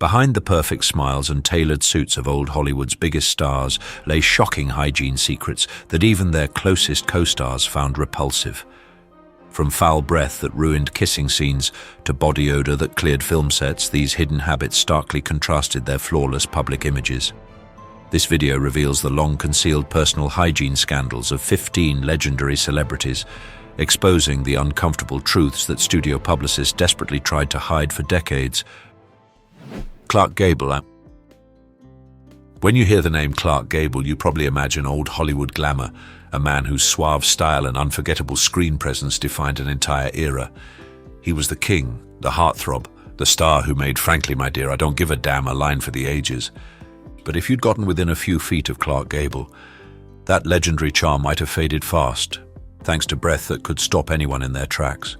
Behind the perfect smiles and tailored suits of old Hollywood's biggest stars lay shocking hygiene secrets that even their closest co-stars found repulsive. From foul breath that ruined kissing scenes to body odor that cleared film sets, these hidden habits starkly contrasted their flawless public images. This video reveals the long-concealed personal hygiene scandals of 15 legendary celebrities, exposing the uncomfortable truths that studio publicists desperately tried to hide for decades. Clark Gable. When you hear the name Clark Gable, you probably imagine old Hollywood glamour, a man whose suave style and unforgettable screen presence defined an entire era. He was the king, the heartthrob, the star who made "Frankly, My Dear, I Don't Give a Damn" a line for the ages. But if you'd gotten within a few feet of Clark Gable, that legendary charm might have faded fast, thanks to breath that could stop anyone in their tracks.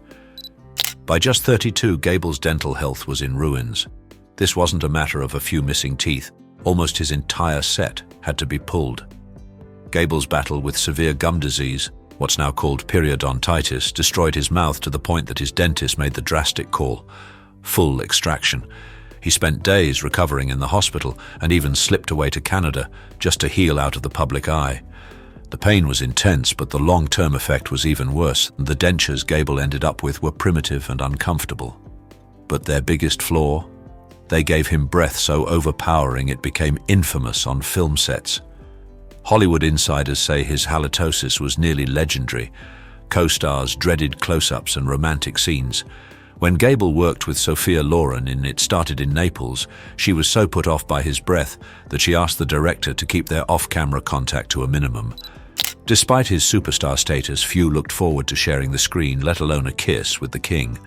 By just 32, Gable's dental health was in ruins. This wasn't a matter of a few missing teeth. Almost his entire set had to be pulled. Gable's battle with severe gum disease, what's now called periodontitis, destroyed his mouth to the point that his dentist made the drastic call: full extraction. He spent days recovering in the hospital and even slipped away to Canada just to heal out of the public eye. The pain was intense, but the long-term effect was even worse. The dentures Gable ended up with were primitive and uncomfortable. But their biggest flaw? They gave him breath so overpowering it became infamous on film sets. Hollywood insiders say his halitosis was nearly legendary. Co-stars dreaded close-ups and romantic scenes. When Gable worked with Sophia Loren in It Started in Naples, she was so put off by his breath that she asked the director to keep their off-camera contact to a minimum. Despite his superstar status, few looked forward to sharing the screen, let alone a kiss, with the king.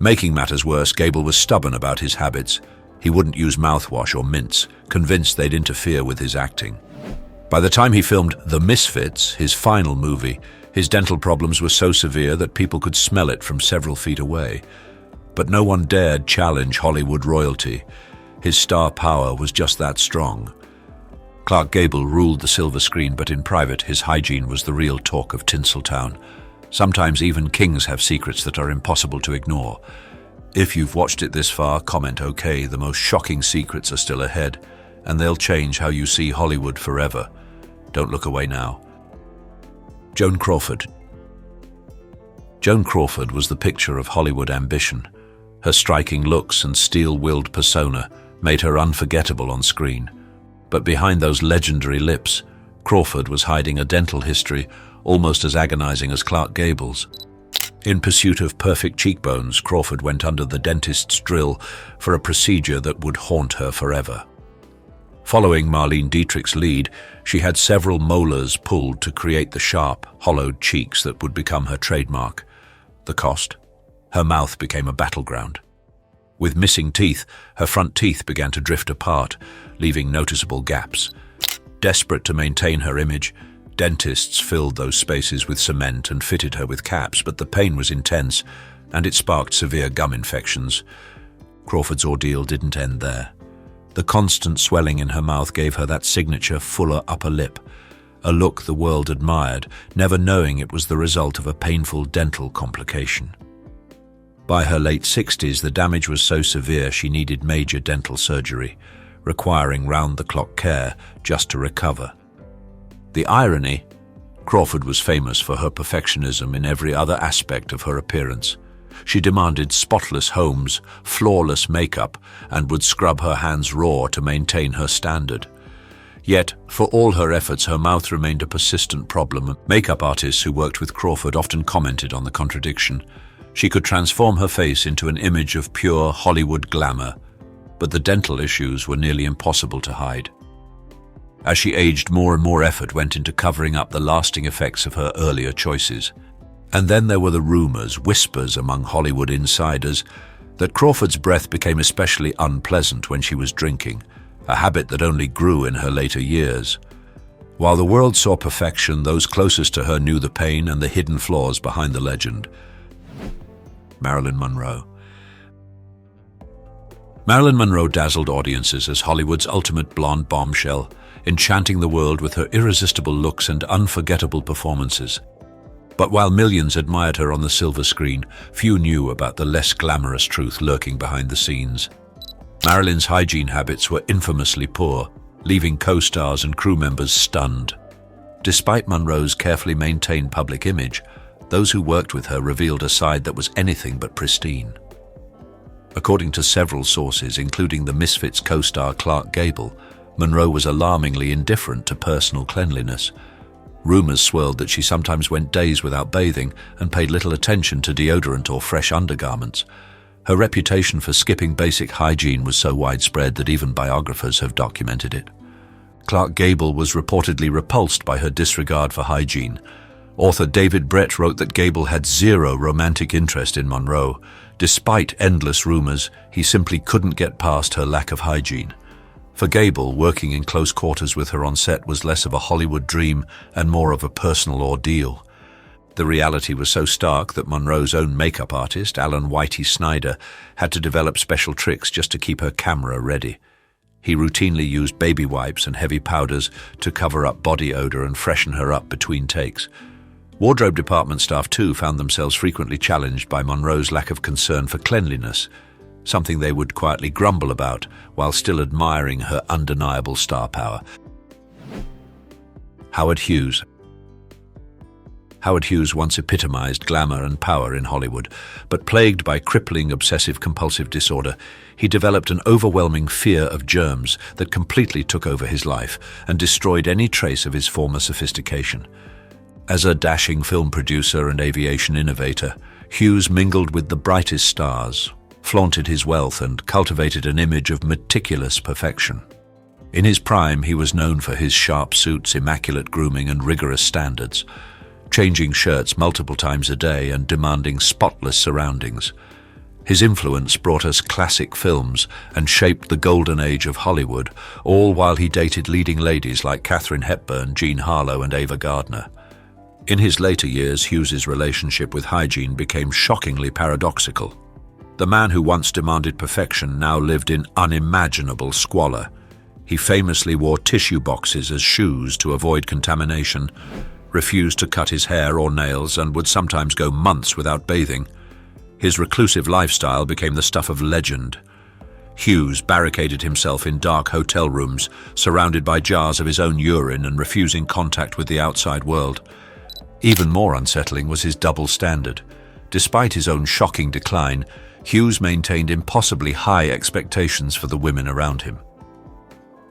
Making matters worse, Gable was stubborn about his habits. He wouldn't use mouthwash or mints, convinced they'd interfere with his acting. By the time he filmed The Misfits, his final movie, his dental problems were so severe that people could smell it from several feet away. But no one dared challenge Hollywood royalty. His star power was just that strong. Clark Gable ruled the silver screen, but in private, his hygiene was the real talk of Tinseltown. Sometimes even kings have secrets that are impossible to ignore. If you've watched it this far, comment "OK, the most shocking secrets are still ahead, and they'll change how you see Hollywood forever." Don't look away now. Joan Crawford. Joan Crawford was the picture of Hollywood ambition. Her striking looks and steel-willed persona made her unforgettable on screen. But behind those legendary lips, Crawford was hiding a dental history almost as agonizing as Clark Gable's. In pursuit of perfect cheekbones, Crawford went under the dentist's drill for a procedure that would haunt her forever. Following Marlene Dietrich's lead, she had several molars pulled to create the sharp, hollowed cheeks that would become her trademark. The cost? Her mouth became a battleground. With missing teeth, her front teeth began to drift apart, leaving noticeable gaps. Desperate to maintain her image, dentists filled those spaces with cement and fitted her with caps, but the pain was intense, and it sparked severe gum infections. Crawford's ordeal didn't end there. The constant swelling in her mouth gave her that signature fuller upper lip, a look the world admired, never knowing it was the result of a painful dental complication. By her late 60s, the damage was so severe she needed major dental surgery, requiring round-the-clock care just to recover. The irony? Crawford was famous for her perfectionism in every other aspect of her appearance. She demanded spotless homes, flawless makeup, and would scrub her hands raw to maintain her standard. Yet, for all her efforts, her mouth remained a persistent problem. Makeup artists who worked with Crawford often commented on the contradiction. She could transform her face into an image of pure Hollywood glamour, but the dental issues were nearly impossible to hide. As she aged, more and more effort went into covering up the lasting effects of her earlier choices. And then there were the rumors, whispers among Hollywood insiders, that Crawford's breath became especially unpleasant when she was drinking, a habit that only grew in her later years. While the world saw perfection, those closest to her knew the pain and the hidden flaws behind the legend. Marilyn Monroe. Marilyn Monroe dazzled audiences as Hollywood's ultimate blonde bombshell, enchanting the world with her irresistible looks and unforgettable performances. But while millions admired her on the silver screen, few knew about the less glamorous truth lurking behind the scenes. Marilyn's hygiene habits were infamously poor, leaving co-stars and crew members stunned. Despite Monroe's carefully maintained public image, those who worked with her revealed a side that was anything but pristine. According to several sources, including the Misfits co-star Clark Gable, Monroe was alarmingly indifferent to personal cleanliness. Rumors swirled that she sometimes went days without bathing and paid little attention to deodorant or fresh undergarments. Her reputation for skipping basic hygiene was so widespread that even biographers have documented it. Clark Gable was reportedly repulsed by her disregard for hygiene. Author David Brett wrote that Gable had zero romantic interest in Monroe. Despite endless rumors, he simply couldn't get past her lack of hygiene. For Gable, working in close quarters with her on set was less of a Hollywood dream and more of a personal ordeal. The reality was so stark that Monroe's own makeup artist, Alan Whitey Snyder, had to develop special tricks just to keep her camera ready. He routinely used baby wipes and heavy powders to cover up body odor and freshen her up between takes. Wardrobe department staff too found themselves frequently challenged by Monroe's lack of concern for cleanliness, something they would quietly grumble about while still admiring her undeniable star power. Howard Hughes. Howard Hughes once epitomized glamour and power in Hollywood, but plagued by crippling obsessive-compulsive disorder, he developed an overwhelming fear of germs that completely took over his life and destroyed any trace of his former sophistication. As a dashing film producer and aviation innovator, Hughes mingled with the brightest stars, flaunted his wealth, and cultivated an image of meticulous perfection. In his prime, he was known for his sharp suits, immaculate grooming, and rigorous standards, changing shirts multiple times a day and demanding spotless surroundings. His influence brought us classic films and shaped the golden age of Hollywood, all while he dated leading ladies like Katharine Hepburn, Jean Harlow, and Ava Gardner. In his later years, Hughes's relationship with hygiene became shockingly paradoxical. The man who once demanded perfection now lived in unimaginable squalor. He famously wore tissue boxes as shoes to avoid contamination, refused to cut his hair or nails, and would sometimes go months without bathing. His reclusive lifestyle became the stuff of legend. Hughes barricaded himself in dark hotel rooms, surrounded by jars of his own urine and refusing contact with the outside world. Even more unsettling was his double standard. Despite his own shocking decline, Hughes maintained impossibly high expectations for the women around him.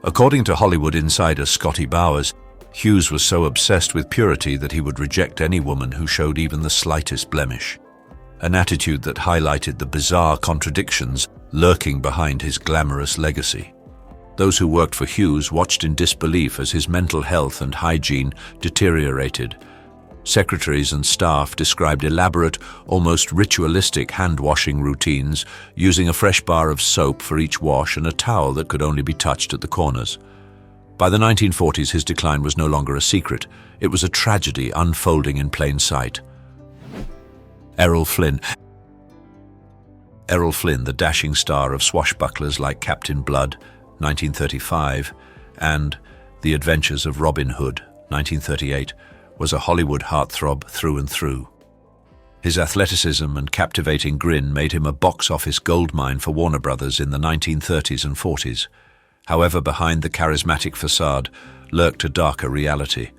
According to Hollywood insider Scotty Bowers, Hughes was so obsessed with purity that he would reject any woman who showed even the slightest blemish, an attitude that highlighted the bizarre contradictions lurking behind his glamorous legacy. Those who worked for Hughes watched in disbelief as his mental health and hygiene deteriorated. Secretaries and staff described elaborate, almost ritualistic hand-washing routines, using a fresh bar of soap for each wash and a towel that could only be touched at the corners. By the 1940s, his decline was no longer a secret. It was a tragedy unfolding in plain sight. Errol Flynn. Errol Flynn, the dashing star of swashbucklers like Captain Blood, 1935, and The Adventures of Robin Hood, 1938, was a Hollywood heartthrob through and through. His athleticism and captivating grin made him a box office goldmine for Warner Brothers in the 1930s and 40s. However, behind the charismatic facade lurked a darker reality.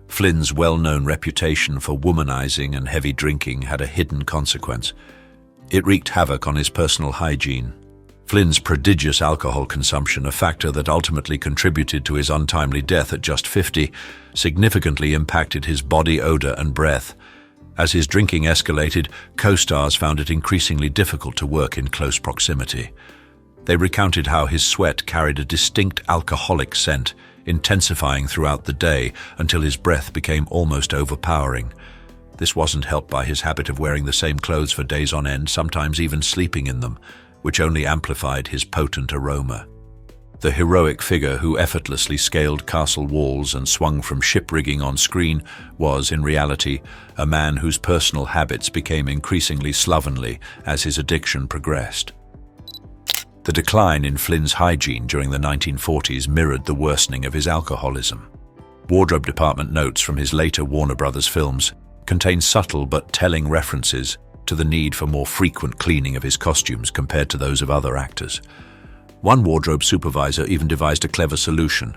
Flynn's well-known reputation for womanizing and heavy drinking had a hidden consequence. It wreaked havoc on his personal hygiene. Flynn's prodigious alcohol consumption, a factor that ultimately contributed to his untimely death at just 50, significantly impacted his body odor and breath. As his drinking escalated, co-stars found it increasingly difficult to work in close proximity. They recounted how his sweat carried a distinct alcoholic scent, intensifying throughout the day until his breath became almost overpowering. This wasn't helped by his habit of wearing the same clothes for days on end, sometimes even sleeping in them, which only amplified his potent aroma. The heroic figure who effortlessly scaled castle walls and swung from ship rigging on screen was, in reality, a man whose personal habits became increasingly slovenly as his addiction progressed. The decline in Flynn's hygiene during the 1940s mirrored the worsening of his alcoholism. Wardrobe department notes from his later Warner Brothers films contain subtle but telling references to the need for more frequent cleaning of his costumes compared to those of other actors. One wardrobe supervisor even devised a clever solution.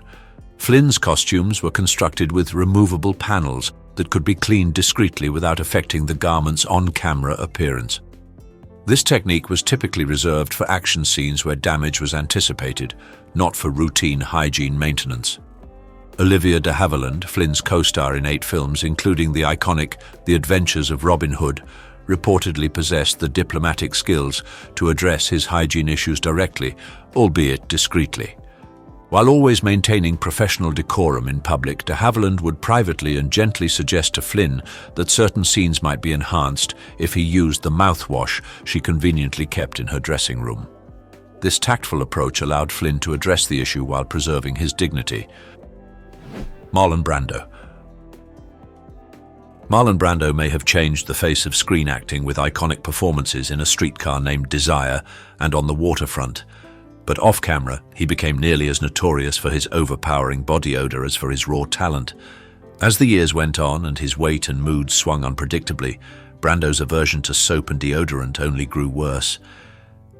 Flynn's costumes were constructed with removable panels that could be cleaned discreetly without affecting the garment's on-camera appearance. This technique was typically reserved for action scenes where damage was anticipated, not for routine hygiene maintenance. Olivia de Havilland, Flynn's co-star in 8 films, including the iconic The Adventures of Robin Hood, reportedly possessed the diplomatic skills to address his hygiene issues directly, albeit discreetly. While always maintaining professional decorum in public, de Havilland would privately and gently suggest to Flynn that certain scenes might be enhanced if he used the mouthwash she conveniently kept in her dressing room. This tactful approach allowed Flynn to address the issue while preserving his dignity. Marlon Brando. Marlon Brando may have changed the face of screen acting with iconic performances in A Streetcar Named Desire and On the Waterfront, but off-camera he became nearly as notorious for his overpowering body odor as for his raw talent. As the years went on and his weight and mood swung unpredictably, Brando's aversion to soap and deodorant only grew worse.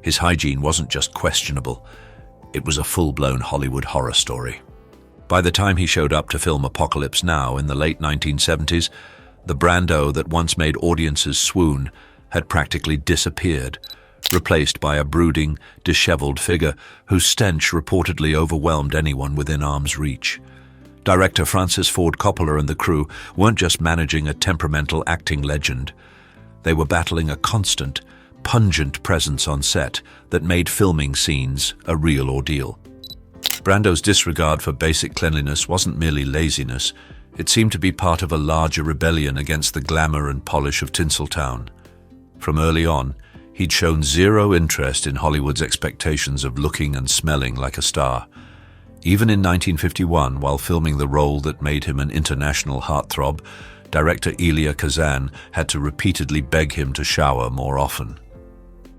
His hygiene wasn't just questionable, it was a full-blown Hollywood horror story. By the time he showed up to film Apocalypse Now in the late 1970s, the Brando that once made audiences swoon had practically disappeared, replaced by a brooding, disheveled figure whose stench reportedly overwhelmed anyone within arm's reach. Director Francis Ford Coppola and the crew weren't just managing a temperamental acting legend. They were battling a constant, pungent presence on set that made filming scenes a real ordeal. Brando's disregard for basic cleanliness wasn't merely laziness, it seemed to be part of a larger rebellion against the glamour and polish of Tinseltown. From early on, he'd shown zero interest in Hollywood's expectations of looking and smelling like a star. Even in 1951, while filming the role that made him an international heartthrob, director Elia Kazan had to repeatedly beg him to shower more often.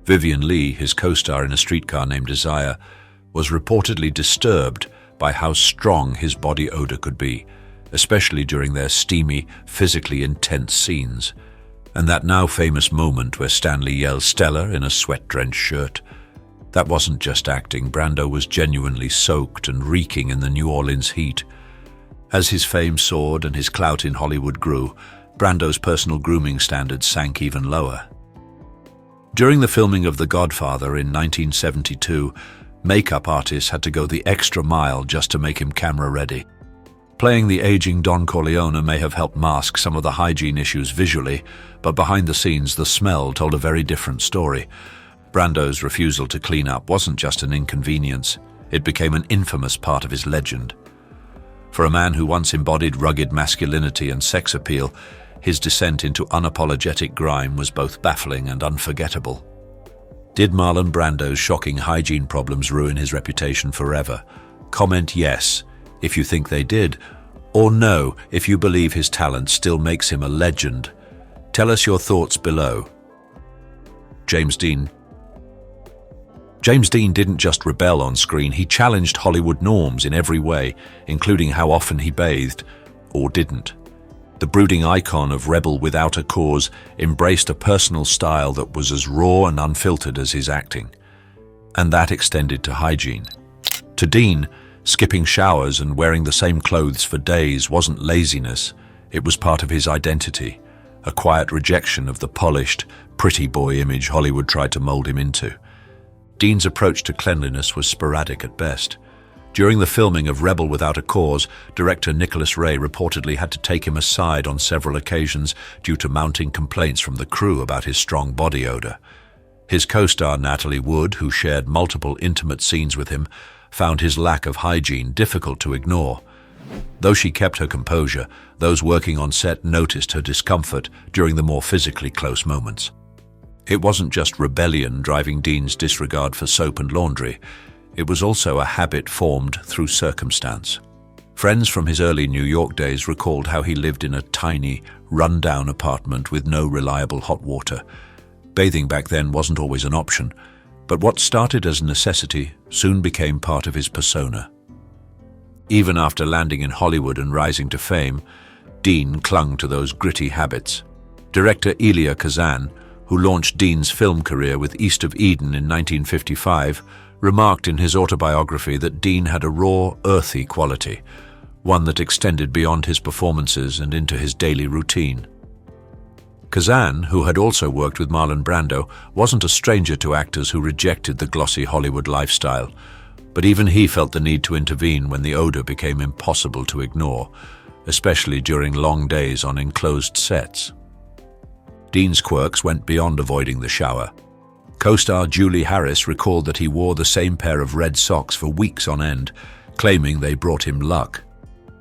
Vivien Leigh, his co-star in A Streetcar Named Desire, was reportedly disturbed by how strong his body odor could be, especially during their steamy, physically intense scenes. And that now famous moment where Stanley yells "Stella" in a sweat-drenched shirt. That wasn't just acting, Brando was genuinely soaked and reeking in the New Orleans heat. As his fame soared and his clout in Hollywood grew, Brando's personal grooming standards sank even lower. During the filming of The Godfather in 1972, makeup artists had to go the extra mile just to make him camera-ready. Playing the aging Don Corleone may have helped mask some of the hygiene issues visually, but behind the scenes the smell told a very different story. Brando's refusal to clean up wasn't just an inconvenience, it became an infamous part of his legend. For a man who once embodied rugged masculinity and sex appeal, his descent into unapologetic grime was both baffling and unforgettable. Did Marlon Brando's shocking hygiene problems ruin his reputation forever? Comment yes if you think they did, or no if you believe his talent still makes him a legend. Tell us your thoughts below. James Dean. James Dean didn't just rebel on screen, he challenged Hollywood norms in every way, including how often he bathed, or didn't. The brooding icon of rebel without a cause embraced a personal style that was as raw and unfiltered as his acting. And that extended to hygiene. To Dean, skipping showers and wearing the same clothes for days wasn't laziness, it was part of his identity, a quiet rejection of the polished, pretty boy image Hollywood tried to mold him into. Dean's approach to cleanliness was sporadic at best. During the filming of Rebel Without a Cause, director Nicholas Ray reportedly had to take him aside on several occasions due to mounting complaints from the crew about his strong body odor. His co-star Natalie Wood, who shared multiple intimate scenes with him, found his lack of hygiene difficult to ignore. Though she kept her composure, those working on set noticed her discomfort during the more physically close moments. It wasn't just rebellion driving Dean's disregard for soap and laundry. It was also a habit formed through circumstance. Friends from his early New York days recalled how he lived in a tiny, run-down apartment with no reliable hot water. Bathing back then wasn't always an option, but what started as a necessity soon became part of his persona. Even after landing in Hollywood and rising to fame, Dean clung to those gritty habits. Director Elia Kazan, who launched Dean's film career with East of Eden in 1955, remarked in his autobiography that Dean had a raw, earthy quality, one that extended beyond his performances and into his daily routine. Kazan, who had also worked with Marlon Brando, wasn't a stranger to actors who rejected the glossy Hollywood lifestyle, but even he felt the need to intervene when the odor became impossible to ignore, especially during long days on enclosed sets. Dean's quirks went beyond avoiding the shower. Co-star Julie Harris recalled that he wore the same pair of red socks for weeks on end, claiming they brought him luck.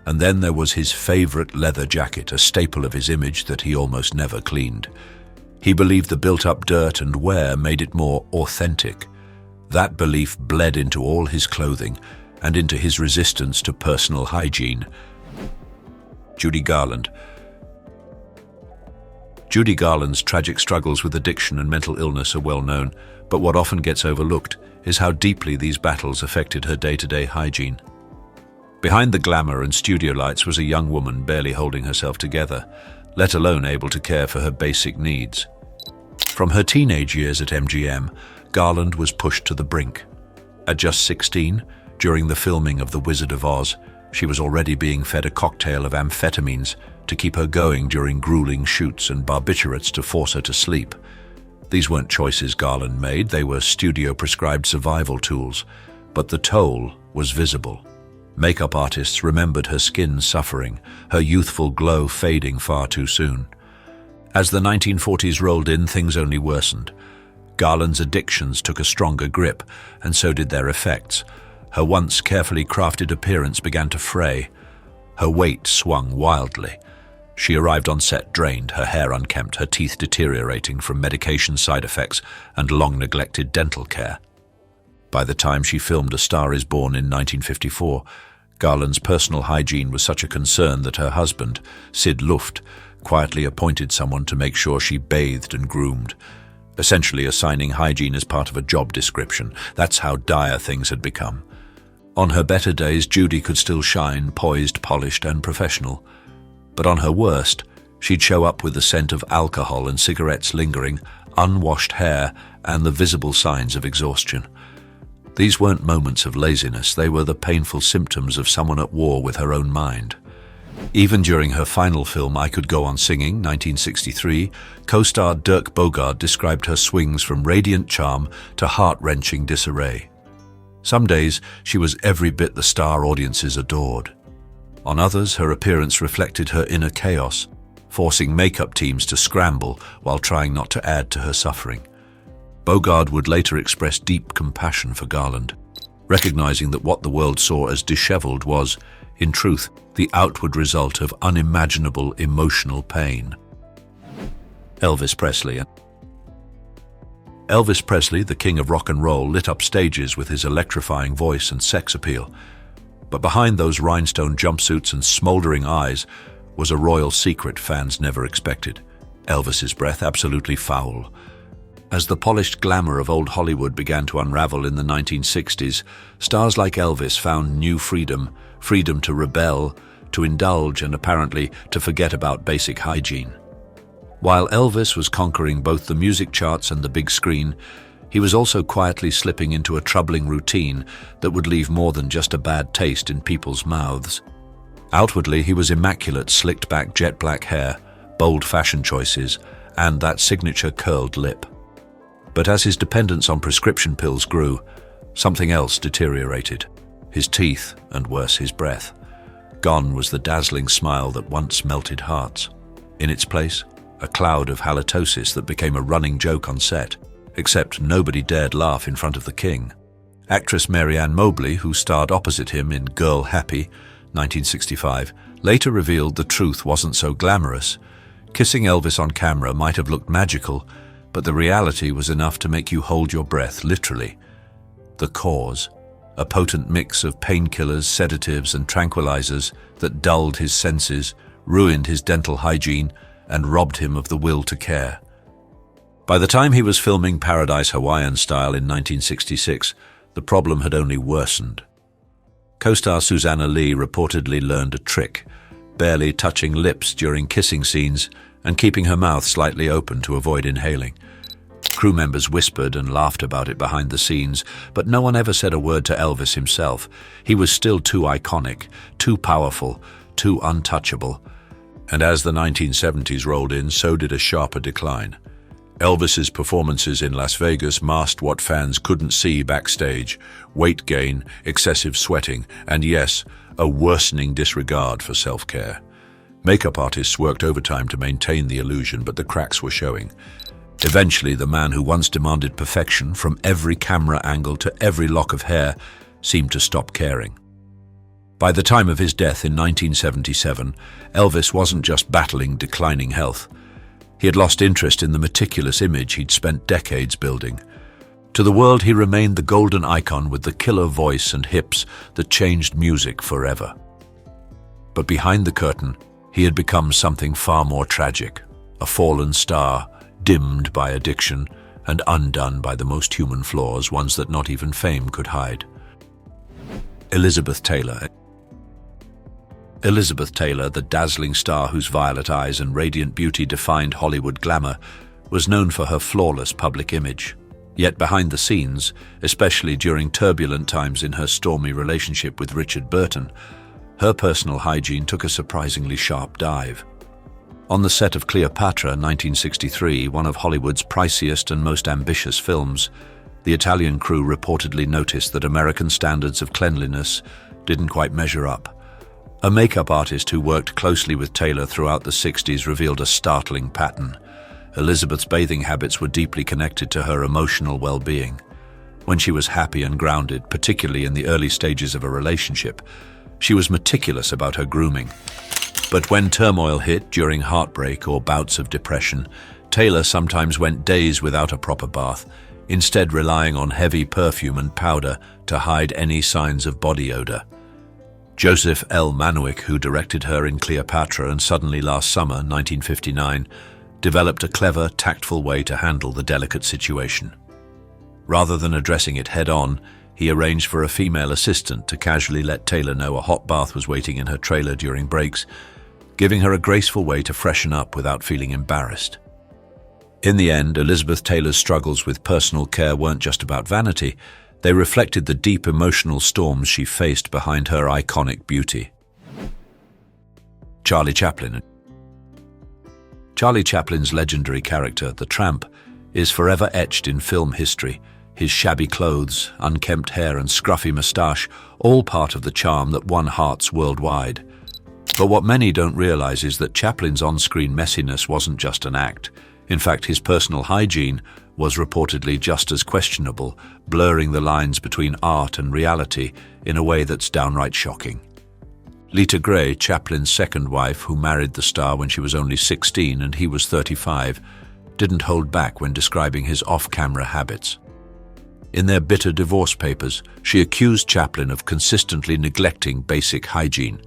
And then there was his favorite leather jacket, a staple of his image that he almost never cleaned. He believed the built-up dirt and wear made it more authentic. That belief bled into all his clothing and into his resistance to personal hygiene. Judy Garland. Judy Garland's tragic struggles with addiction and mental illness are well known, but what often gets overlooked is how deeply these battles affected her day-to-day hygiene. Behind the glamour and studio lights was a young woman barely holding herself together, let alone able to care for her basic needs. From her teenage years at MGM, Garland was pushed to the brink. At just 16, during the filming of The Wizard of Oz, she was already being fed a cocktail of amphetamines to keep her going during grueling shoots and barbiturates to force her to sleep. These weren't choices Garland made, they were studio-prescribed survival tools, but the toll was visible. Makeup artists remembered her skin suffering, her youthful glow fading far too soon. As the 1940s rolled in, things only worsened. Garland's addictions took a stronger grip, and so did their effects. Her once carefully crafted appearance began to fray. Her weight swung wildly. She arrived on set drained, her hair unkempt, her teeth deteriorating from medication side effects and long-neglected dental care. By the time she filmed A Star is Born in 1954, Garland's personal hygiene was such a concern that her husband, Sid Luft, quietly appointed someone to make sure she bathed and groomed, essentially assigning hygiene as part of a job description. That's how dire things had become. On her better days, Judy could still shine, poised, polished, and professional. But on her worst, she'd show up with the scent of alcohol and cigarettes lingering, unwashed hair, and the visible signs of exhaustion. These weren't moments of laziness, they were the painful symptoms of someone at war with her own mind. Even during her final film, I Could Go On Singing, 1963, co-star Dirk Bogarde described her swings from radiant charm to heart-wrenching disarray. Some days, she was every bit the star audiences adored. On others, her appearance reflected her inner chaos, forcing makeup teams to scramble while trying not to add to her suffering. Bogarde would later express deep compassion for Garland, recognizing that what the world saw as disheveled was, in truth, the outward result of unimaginable emotional pain. Elvis Presley. Elvis Presley, the king of rock and roll, lit up stages with his electrifying voice and sex appeal. But behind those rhinestone jumpsuits and smoldering eyes was a royal secret fans never expected. Elvis's breath absolutely foul. As the polished glamour of old Hollywood began to unravel in the 1960s, stars like Elvis found new freedom, freedom to rebel, to indulge, and apparently to forget about basic hygiene. While Elvis was conquering both the music charts and the big screen, he was also quietly slipping into a troubling routine that would leave more than just a bad taste in people's mouths. Outwardly, he was immaculate, slicked-back jet black hair, bold fashion choices, and that signature curled lip. But as his dependence on prescription pills grew, something else deteriorated. His teeth, and worse, his breath. Gone was the dazzling smile that once melted hearts. In its place, a cloud of halitosis that became a running joke on set, except nobody dared laugh in front of the king. Actress Marianne Mobley, who starred opposite him in Girl Happy, 1965, later revealed the truth wasn't so glamorous. Kissing Elvis on camera might have looked magical, but the reality was enough to make you hold your breath, literally. The cause, a potent mix of painkillers, sedatives, and tranquilizers that dulled his senses, ruined his dental hygiene, and robbed him of the will to care. By the time he was filming Paradise Hawaiian Style in 1966, the problem had only worsened. Co-star Susanna Lee reportedly learned a trick, barely touching lips during kissing scenes and keeping her mouth slightly open to avoid inhaling. Crew members whispered and laughed about it behind the scenes, but no one ever said a word to Elvis himself. He was still too iconic, too powerful, too untouchable. And as the 1970s rolled in, so did a sharper decline. Elvis's performances in Las Vegas masked what fans couldn't see backstage: weight gain, excessive sweating, and yes, a worsening disregard for self-care. Makeup artists worked overtime to maintain the illusion, but the cracks were showing. Eventually, the man who once demanded perfection from every camera angle to every lock of hair seemed to stop caring. By the time of his death in 1977, Elvis wasn't just battling declining health. He had lost interest in the meticulous image he'd spent decades building. To the world, he remained the golden icon with the killer voice and hips that changed music forever. But behind the curtain, he had become something far more tragic: a fallen star, dimmed by addiction and undone by the most human flaws, ones that not even fame could hide. Elizabeth Taylor. Elizabeth Taylor, the dazzling star whose violet eyes and radiant beauty defined Hollywood glamour, was known for her flawless public image. Yet behind the scenes, especially during turbulent times in her stormy relationship with Richard Burton, her personal hygiene took a surprisingly sharp dive. On the set of Cleopatra, 1963, one of Hollywood's priciest and most ambitious films, the Italian crew reportedly noticed that American standards of cleanliness didn't quite measure up. A makeup artist who worked closely with Taylor throughout the 60s revealed a startling pattern. Elizabeth's bathing habits were deeply connected to her emotional well-being. When she was happy and grounded, particularly in the early stages of a relationship, she was meticulous about her grooming. But when turmoil hit during heartbreak or bouts of depression, Taylor sometimes went days without a proper bath, instead relying on heavy perfume and powder to hide any signs of body odor. Joseph L. Manwick, who directed her in Cleopatra and Suddenly Last Summer, 1959, developed a clever, tactful way to handle the delicate situation. Rather than addressing it head-on, he arranged for a female assistant to casually let Taylor know a hot bath was waiting in her trailer during breaks, giving her a graceful way to freshen up without feeling embarrassed. In the end, Elizabeth Taylor's struggles with personal care weren't just about vanity. They reflected the deep emotional storms she faced behind her iconic beauty. Charlie Chaplin. Charlie Chaplin's legendary character, the Tramp, is forever etched in film history. His shabby clothes, unkempt hair and scruffy moustache, all part of the charm that won hearts worldwide. But what many don't realize is that Chaplin's on-screen messiness wasn't just an act. In fact, his personal hygiene was reportedly just as questionable, blurring the lines between art and reality in a way that's downright shocking. Lita Grey, Chaplin's second wife, who married the star when she was only 16 and he was 35, didn't hold back when describing his off-camera habits. In their bitter divorce papers, she accused Chaplin of consistently neglecting basic hygiene.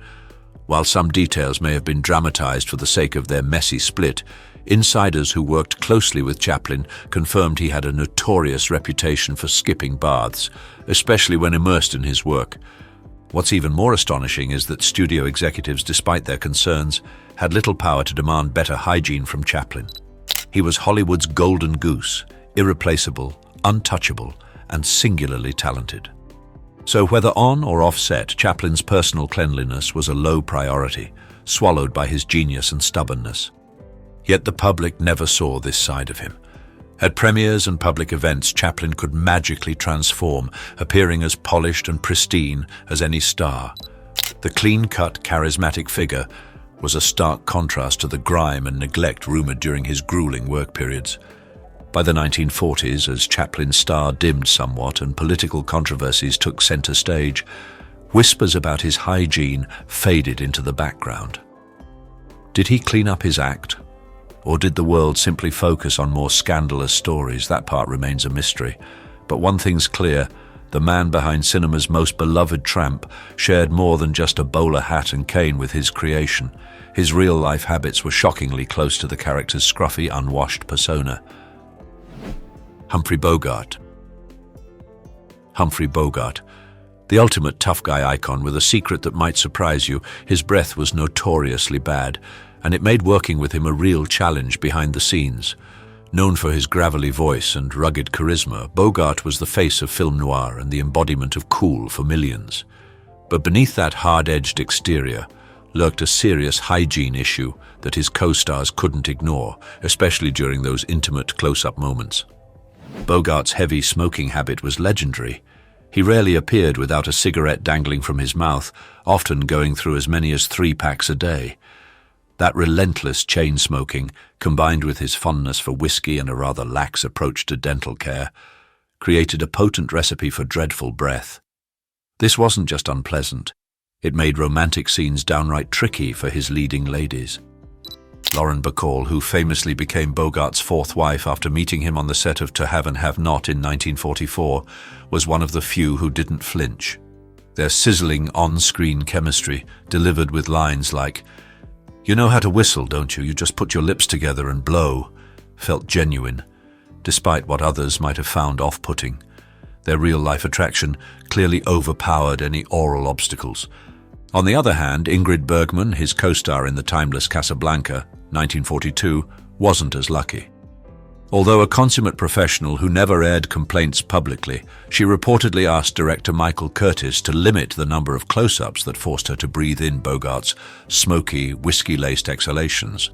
While some details may have been dramatized for the sake of their messy split, insiders who worked closely with Chaplin confirmed he had a notorious reputation for skipping baths, especially when immersed in his work. What's even more astonishing is that studio executives, despite their concerns, had little power to demand better hygiene from Chaplin. He was Hollywood's golden goose, irreplaceable, untouchable, and singularly talented. So whether on or off set, Chaplin's personal cleanliness was a low priority, swallowed by his genius and stubbornness. Yet the public never saw this side of him. At premieres and public events, Chaplin could magically transform, appearing as polished and pristine as any star. The clean-cut, charismatic figure was a stark contrast to the grime and neglect rumored during his grueling work periods. By the 1940s, as Chaplin's star dimmed somewhat and political controversies took center stage, whispers about his hygiene faded into the background. Did he clean up his act? Or did the world simply focus on more scandalous stories? That part remains a mystery. But one thing's clear, the man behind cinema's most beloved Tramp shared more than just a bowler hat and cane with his creation. His real-life habits were shockingly close to the character's scruffy, unwashed persona. Humphrey Bogart. Humphrey Bogart, the ultimate tough guy icon with a secret that might surprise you. His breath was notoriously bad, and it made working with him a real challenge behind the scenes. Known for his gravelly voice and rugged charisma, Bogart was the face of film noir and the embodiment of cool for millions. But beneath that hard-edged exterior lurked a serious hygiene issue that his co-stars couldn't ignore, especially during those intimate close-up moments. Bogart's heavy smoking habit was legendary. He rarely appeared without a cigarette dangling from his mouth, often going through as many as 3 packs a day. That relentless chain smoking, combined with his fondness for whiskey and a rather lax approach to dental care, created a potent recipe for dreadful breath. This wasn't just unpleasant. It made romantic scenes downright tricky for his leading ladies. Lauren Bacall, who famously became Bogart's 4th wife after meeting him on the set of To Have and Have Not in 1944, was one of the few who didn't flinch. Their sizzling on-screen chemistry, delivered with lines like, "You know how to whistle, don't you? You just put your lips together and blow," felt genuine, despite what others might have found off-putting. Their real-life attraction clearly overpowered any oral obstacles. On the other hand, Ingrid Bergman, his co-star in the timeless Casablanca, 1942, wasn't as lucky. Although a consummate professional who never aired complaints publicly, she reportedly asked director Michael Curtis to limit the number of close-ups that forced her to breathe in Bogart's smoky, whiskey-laced exhalations.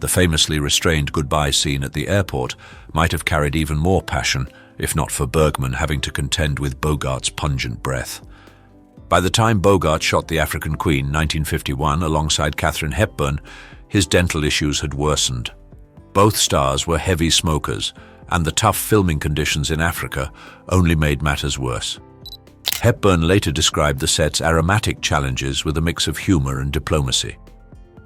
The famously restrained goodbye scene at the airport might have carried even more passion, if not for Bergman having to contend with Bogart's pungent breath. By the time Bogart shot The African Queen, 1951, alongside Katharine Hepburn, his dental issues had worsened. Both stars were heavy smokers, and the tough filming conditions in Africa only made matters worse. Hepburn later described the set's aromatic challenges with a mix of humor and diplomacy.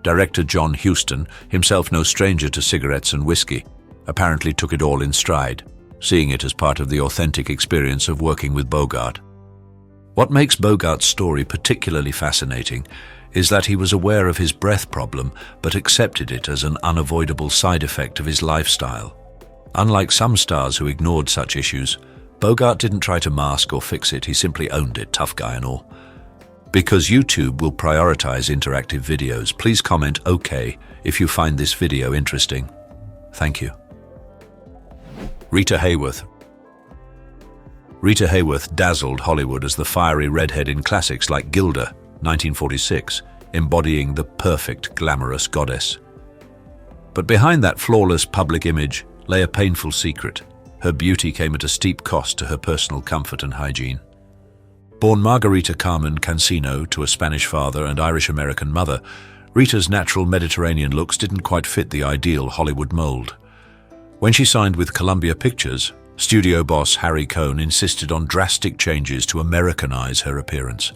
Director John Huston, himself no stranger to cigarettes and whiskey, apparently took it all in stride, seeing it as part of the authentic experience of working with Bogart. What makes Bogart's story particularly fascinating is that he was aware of his breath problem but accepted it as an unavoidable side effect of his lifestyle. Unlike some stars who ignored such issues, Bogart didn't try to mask or fix it, he simply owned it, tough guy and all. Because YouTube will prioritize interactive videos, please comment OK if you find this video interesting. Thank you. Rita Hayworth. Rita Hayworth dazzled Hollywood as the fiery redhead in classics like Gilda, 1946, embodying the perfect, glamorous goddess. But behind that flawless public image lay a painful secret. Her beauty came at a steep cost to her personal comfort and hygiene. Born Margarita Carmen Cancino to a Spanish father and Irish-American mother, Rita's natural Mediterranean looks didn't quite fit the ideal Hollywood mold. When she signed with Columbia Pictures, studio boss Harry Cohn insisted on drastic changes to Americanize her appearance.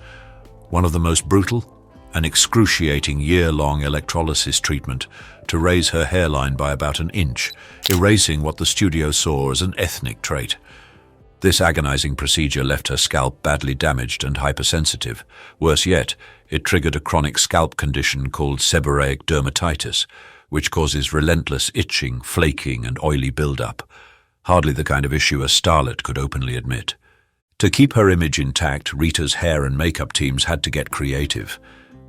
One of the most brutal, an excruciating year-long electrolysis treatment to raise her hairline by about an inch, erasing what the studio saw as an ethnic trait. This agonizing procedure left her scalp badly damaged and hypersensitive. Worse yet, it triggered a chronic scalp condition called seborrheic dermatitis, which causes relentless itching, flaking, and oily buildup. Hardly the kind of issue a starlet could openly admit. To keep her image intact, Rita's hair and makeup teams had to get creative.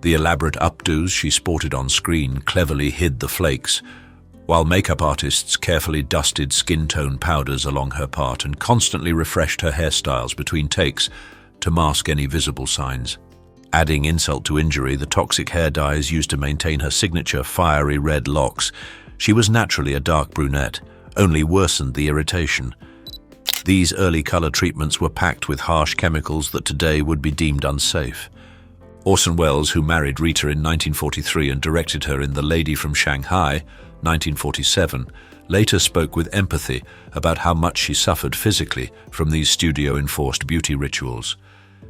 The elaborate updos she sported on screen cleverly hid the flakes, while makeup artists carefully dusted skin tone powders along her part and constantly refreshed her hairstyles between takes to mask any visible signs. Adding insult to injury, the toxic hair dyes used to maintain her signature fiery red locks. She was naturally a dark brunette, only worsened the irritation. These early color treatments were packed with harsh chemicals that today would be deemed unsafe. Orson Welles, who married Rita in 1943 and directed her in The Lady from Shanghai, 1947, later spoke with empathy about how much she suffered physically from these studio-enforced beauty rituals.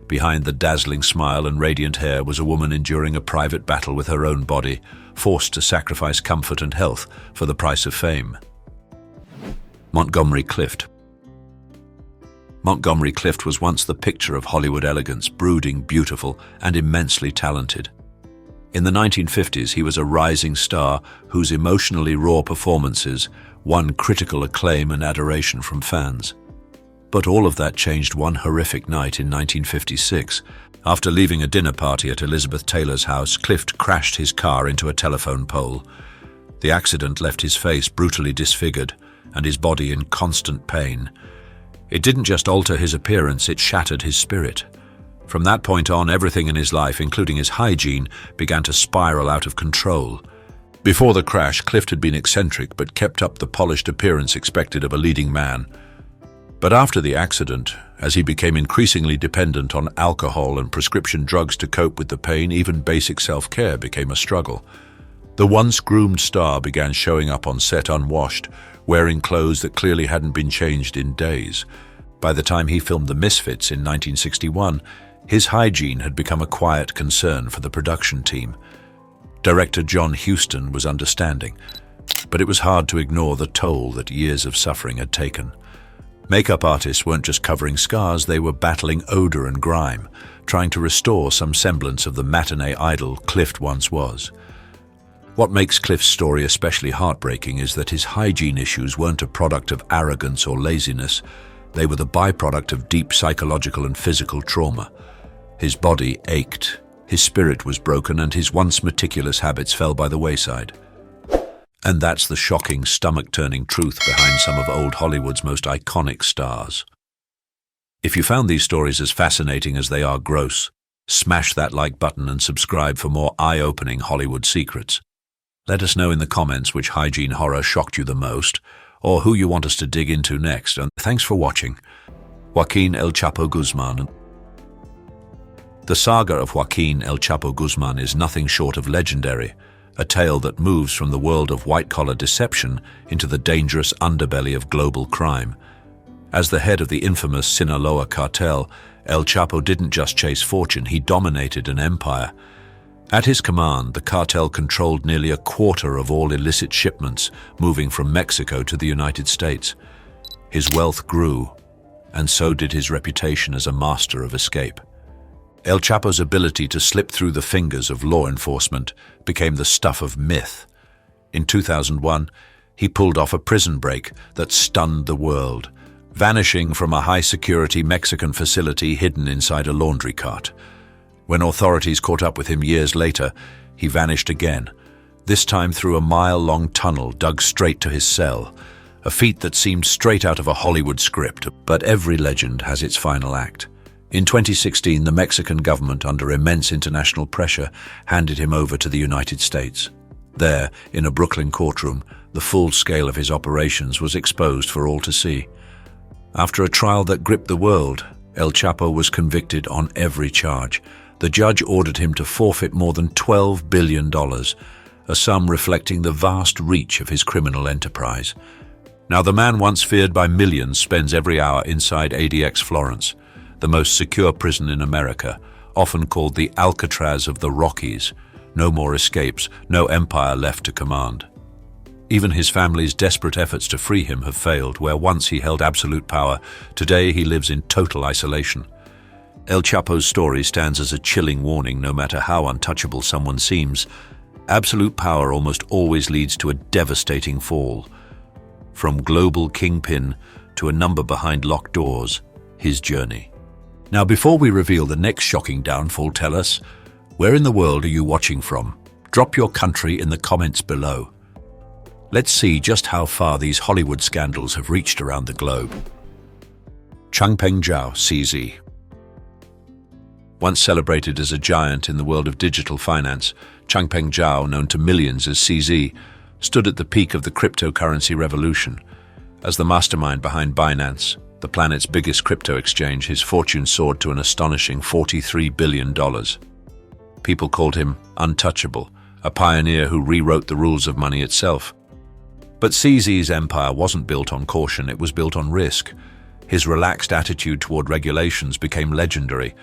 Behind the dazzling smile and radiant hair was a woman enduring a private battle with her own body, forced to sacrifice comfort and health for the price of fame. Montgomery Clift. Montgomery Clift was once the picture of Hollywood elegance, brooding, beautiful, and immensely talented. In the 1950s, he was a rising star whose emotionally raw performances won critical acclaim and adoration from fans. But all of that changed one horrific night in 1956. After leaving a dinner party at Elizabeth Taylor's house, Clift crashed his car into a telephone pole. The accident left his face brutally disfigured, and his body in constant pain. It didn't just alter his appearance, it shattered his spirit. From that point on, everything in his life, including his hygiene, began to spiral out of control. Before the crash, Clift had been eccentric but kept up the polished appearance expected of a leading man. But after the accident, as he became increasingly dependent on alcohol and prescription drugs to cope with the pain, even basic self-care became a struggle. The once groomed star began showing up on set unwashed, wearing clothes that clearly hadn't been changed in days. By the time he filmed The Misfits in 1961, his hygiene had become a quiet concern for the production team. Director John Hughes was understanding, but it was hard to ignore the toll that years of suffering had taken. Makeup artists weren't just covering scars, they were battling odor and grime, trying to restore some semblance of the matinee idol Clift once was. What makes Clift's story especially heartbreaking is that his hygiene issues weren't a product of arrogance or laziness. They were the byproduct of deep psychological and physical trauma. His body ached, his spirit was broken, and his once meticulous habits fell by the wayside. And that's the shocking, stomach-turning truth behind some of old Hollywood's most iconic stars. If you found these stories as fascinating as they are gross, smash that like button and subscribe for more eye-opening Hollywood secrets. Let us know in the comments which hygiene horror shocked you the most, or who you want us to dig into next. And thanks for watching. Joaquin El Chapo Guzman. The saga of Joaquin El Chapo Guzman is nothing short of legendary, a tale that moves from the world of white-collar deception into the dangerous underbelly of global crime. As the head of the infamous Sinaloa cartel, El Chapo didn't just chase fortune, he dominated an empire. At his command, the cartel controlled nearly a quarter of all illicit shipments moving from Mexico to the United States. His wealth grew, and so did his reputation as a master of escape. El Chapo's ability to slip through the fingers of law enforcement became the stuff of myth. In 2001, he pulled off a prison break that stunned the world, vanishing from a high-security Mexican facility hidden inside a laundry cart. When authorities caught up with him years later, he vanished again, this time through a mile-long tunnel dug straight to his cell, a feat that seemed straight out of a Hollywood script. But every legend has its final act. In 2016, the Mexican government, under immense international pressure, handed him over to the United States. There, in a Brooklyn courtroom, the full scale of his operations was exposed for all to see. After a trial that gripped the world, El Chapo was convicted on every charge. The judge ordered him to forfeit more than $12 billion, a sum reflecting the vast reach of his criminal enterprise. Now, the man once feared by millions spends every hour inside ADX Florence, the most secure prison in America, often called the Alcatraz of the Rockies. No more escapes, no empire left to command. Even his family's desperate efforts to free him have failed. Where once he held absolute power, today he lives in total isolation. El Chapo's story stands as a chilling warning. No matter how untouchable someone seems, absolute power almost always leads to a devastating fall. From global kingpin to a number behind locked doors, his journey. Now, before we reveal the next shocking downfall, tell us, where in the world are you watching from? Drop your country in the comments below. Let's see just how far these Hollywood scandals have reached around the globe. Changpeng Zhao, CZ. Once celebrated as a giant in the world of digital finance, Changpeng Zhao, known to millions as CZ, stood at the peak of the cryptocurrency revolution. As the mastermind behind Binance, the planet's biggest crypto exchange, his fortune soared to an astonishing $43 billion. People called him untouchable, a pioneer who rewrote the rules of money itself. But CZ's empire wasn't built on caution, it was built on risk. His relaxed attitude toward regulations became legendary.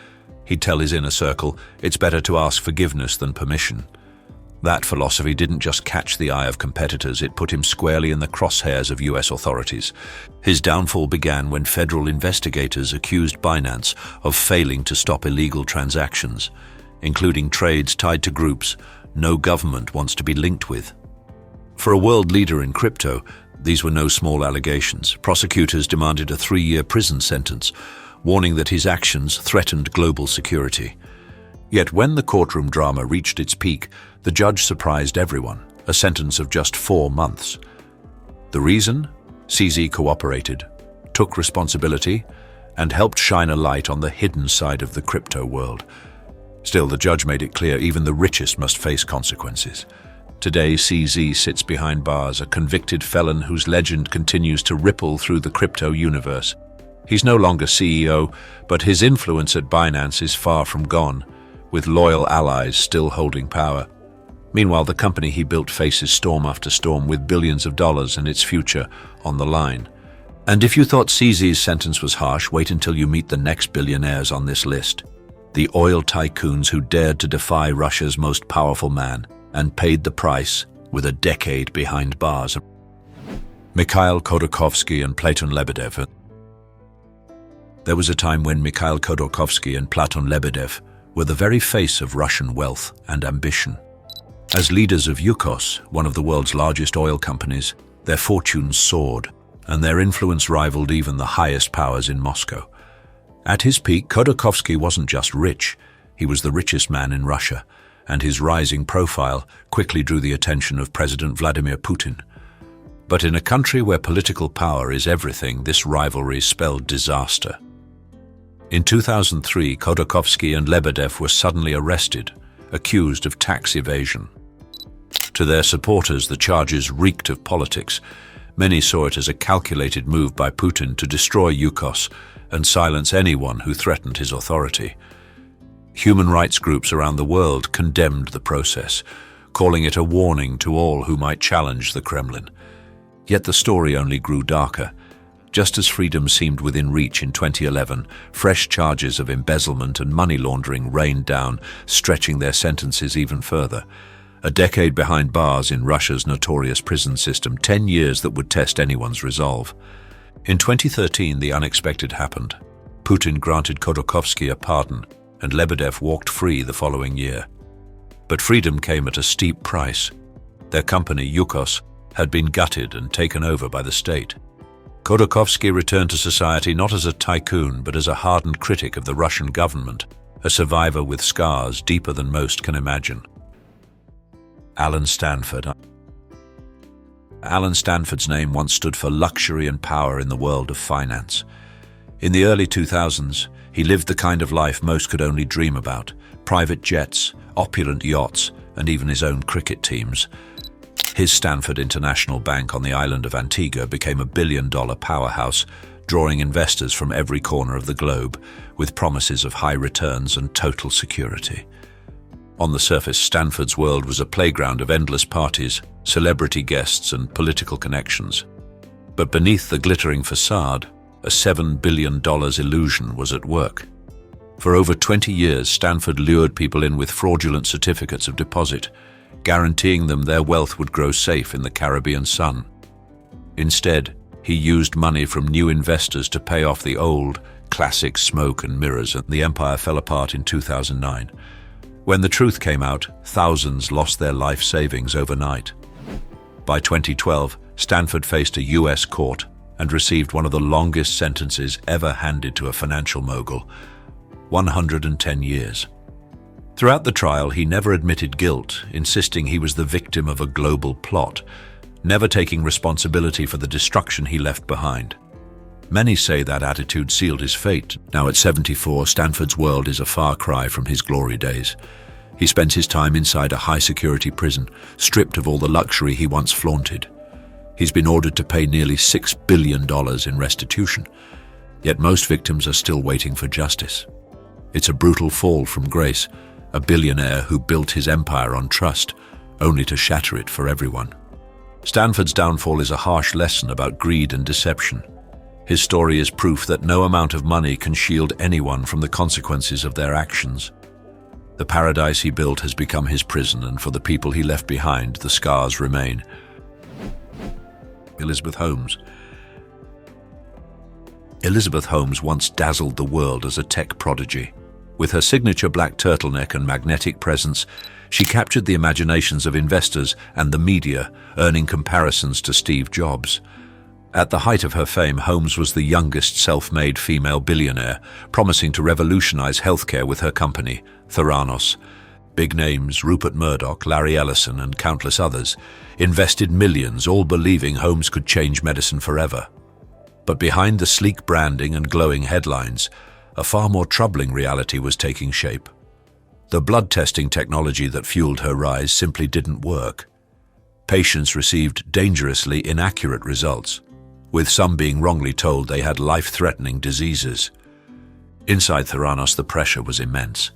He'd tell his inner circle, it's better to ask forgiveness than permission. That philosophy didn't just catch the eye of competitors, it put him squarely in the crosshairs of US authorities. His downfall began when federal investigators accused Binance of failing to stop illegal transactions, including trades tied to groups no government wants to be linked with. For a world leader in crypto, these were no small allegations. Prosecutors demanded a 3-year prison sentence, warning that his actions threatened global security. Yet when the courtroom drama reached its peak, the judge surprised everyone, a sentence of just 4 months. The reason? CZ cooperated, took responsibility, and helped shine a light on the hidden side of the crypto world. Still, the judge made it clear even the richest must face consequences. Today, CZ sits behind bars, a convicted felon whose legend continues to ripple through the crypto universe. He's no longer CEO, but his influence at Binance is far from gone, with loyal allies still holding power. Meanwhile, the company he built faces storm after storm with billions of dollars and its future on the line. And if you thought CZ's sentence was harsh, wait until you meet the next billionaires on this list. The oil tycoons who dared to defy Russia's most powerful man and paid the price with a decade behind bars. Mikhail Khodorkovsky and Platon Lebedev. There was a time when Mikhail Khodorkovsky and Platon Lebedev were the very face of Russian wealth and ambition. As leaders of Yukos, one of the world's largest oil companies, their fortunes soared, and their influence rivaled even the highest powers in Moscow. At his peak, Khodorkovsky wasn't just rich, he was the richest man in Russia, and his rising profile quickly drew the attention of President Vladimir Putin. But in a country where political power is everything, this rivalry spelled disaster. In 2003, Khodorkovsky and Lebedev were suddenly arrested, accused of tax evasion. To their supporters, the charges reeked of politics. Many saw it as a calculated move by Putin to destroy Yukos and silence anyone who threatened his authority. Human rights groups around the world condemned the process, calling it a warning to all who might challenge the Kremlin. Yet the story only grew darker. Just as freedom seemed within reach in 2011, fresh charges of embezzlement and money laundering rained down, stretching their sentences even further. A decade behind bars in Russia's notorious prison system, 10 years that would test anyone's resolve. In 2013, the unexpected happened. Putin granted Khodorkovsky a pardon, and Lebedev walked free the following year. But freedom came at a steep price. Their company, Yukos, had been gutted and taken over by the state. Khodorkovsky returned to society not as a tycoon, but as a hardened critic of the Russian government, a survivor with scars deeper than most can imagine. Alan Stanford. Alan Stanford's name once stood for luxury and power in the world of finance. In the early 2000s, he lived the kind of life most could only dream about: private jets, opulent yachts, and even his own cricket teams. His Stanford International Bank on the island of Antigua became a billion-dollar powerhouse, drawing investors from every corner of the globe, with promises of high returns and total security. On the surface, Stanford's world was a playground of endless parties, celebrity guests, and political connections. But beneath the glittering facade, a $7 billion illusion was at work. For over 20 years, Stanford lured people in with fraudulent certificates of deposit, guaranteeing them their wealth would grow safe in the Caribbean sun. Instead, he used money from new investors to pay off the old, classic smoke and mirrors, and the empire fell apart in 2009. When the truth came out, thousands lost their life savings overnight. By 2012, Stanford faced a US court and received one of the longest sentences ever handed to a financial mogul: 110 years. Throughout the trial, he never admitted guilt, insisting he was the victim of a global plot, never taking responsibility for the destruction he left behind. Many say that attitude sealed his fate. Now at 74, Stanford's world is a far cry from his glory days. He spends his time inside a high-security prison, stripped of all the luxury he once flaunted. He's been ordered to pay nearly $6 billion in restitution, yet most victims are still waiting for justice. It's a brutal fall from grace, a billionaire who built his empire on trust, only to shatter it for everyone. Stanford's downfall is a harsh lesson about greed and deception. His story is proof that no amount of money can shield anyone from the consequences of their actions. The paradise he built has become his prison, and for the people he left behind, the scars remain. Elizabeth Holmes. Elizabeth Holmes once dazzled the world as a tech prodigy. With her signature black turtleneck and magnetic presence, she captured the imaginations of investors and the media, earning comparisons to Steve Jobs. At the height of her fame, Holmes was the youngest self-made female billionaire, promising to revolutionize healthcare with her company, Theranos. Big names, Rupert Murdoch, Larry Ellison, and countless others, invested millions, all believing Holmes could change medicine forever. But behind the sleek branding and glowing headlines, a far more troubling reality was taking shape. The blood testing technology that fueled her rise simply didn't work. Patients received dangerously inaccurate results, with some being wrongly told they had life-threatening diseases. Inside Theranos, the pressure was immense.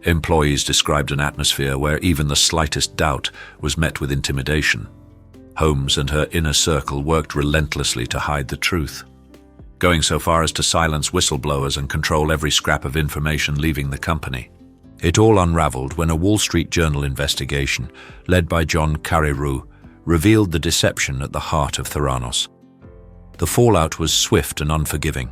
Employees described an atmosphere where even the slightest doubt was met with intimidation. Holmes and her inner circle worked relentlessly to hide the truth, going so far as to silence whistleblowers and control every scrap of information leaving the company. It all unraveled when a Wall Street Journal investigation, led by John Carreyrou, revealed the deception at the heart of Theranos. The fallout was swift and unforgiving.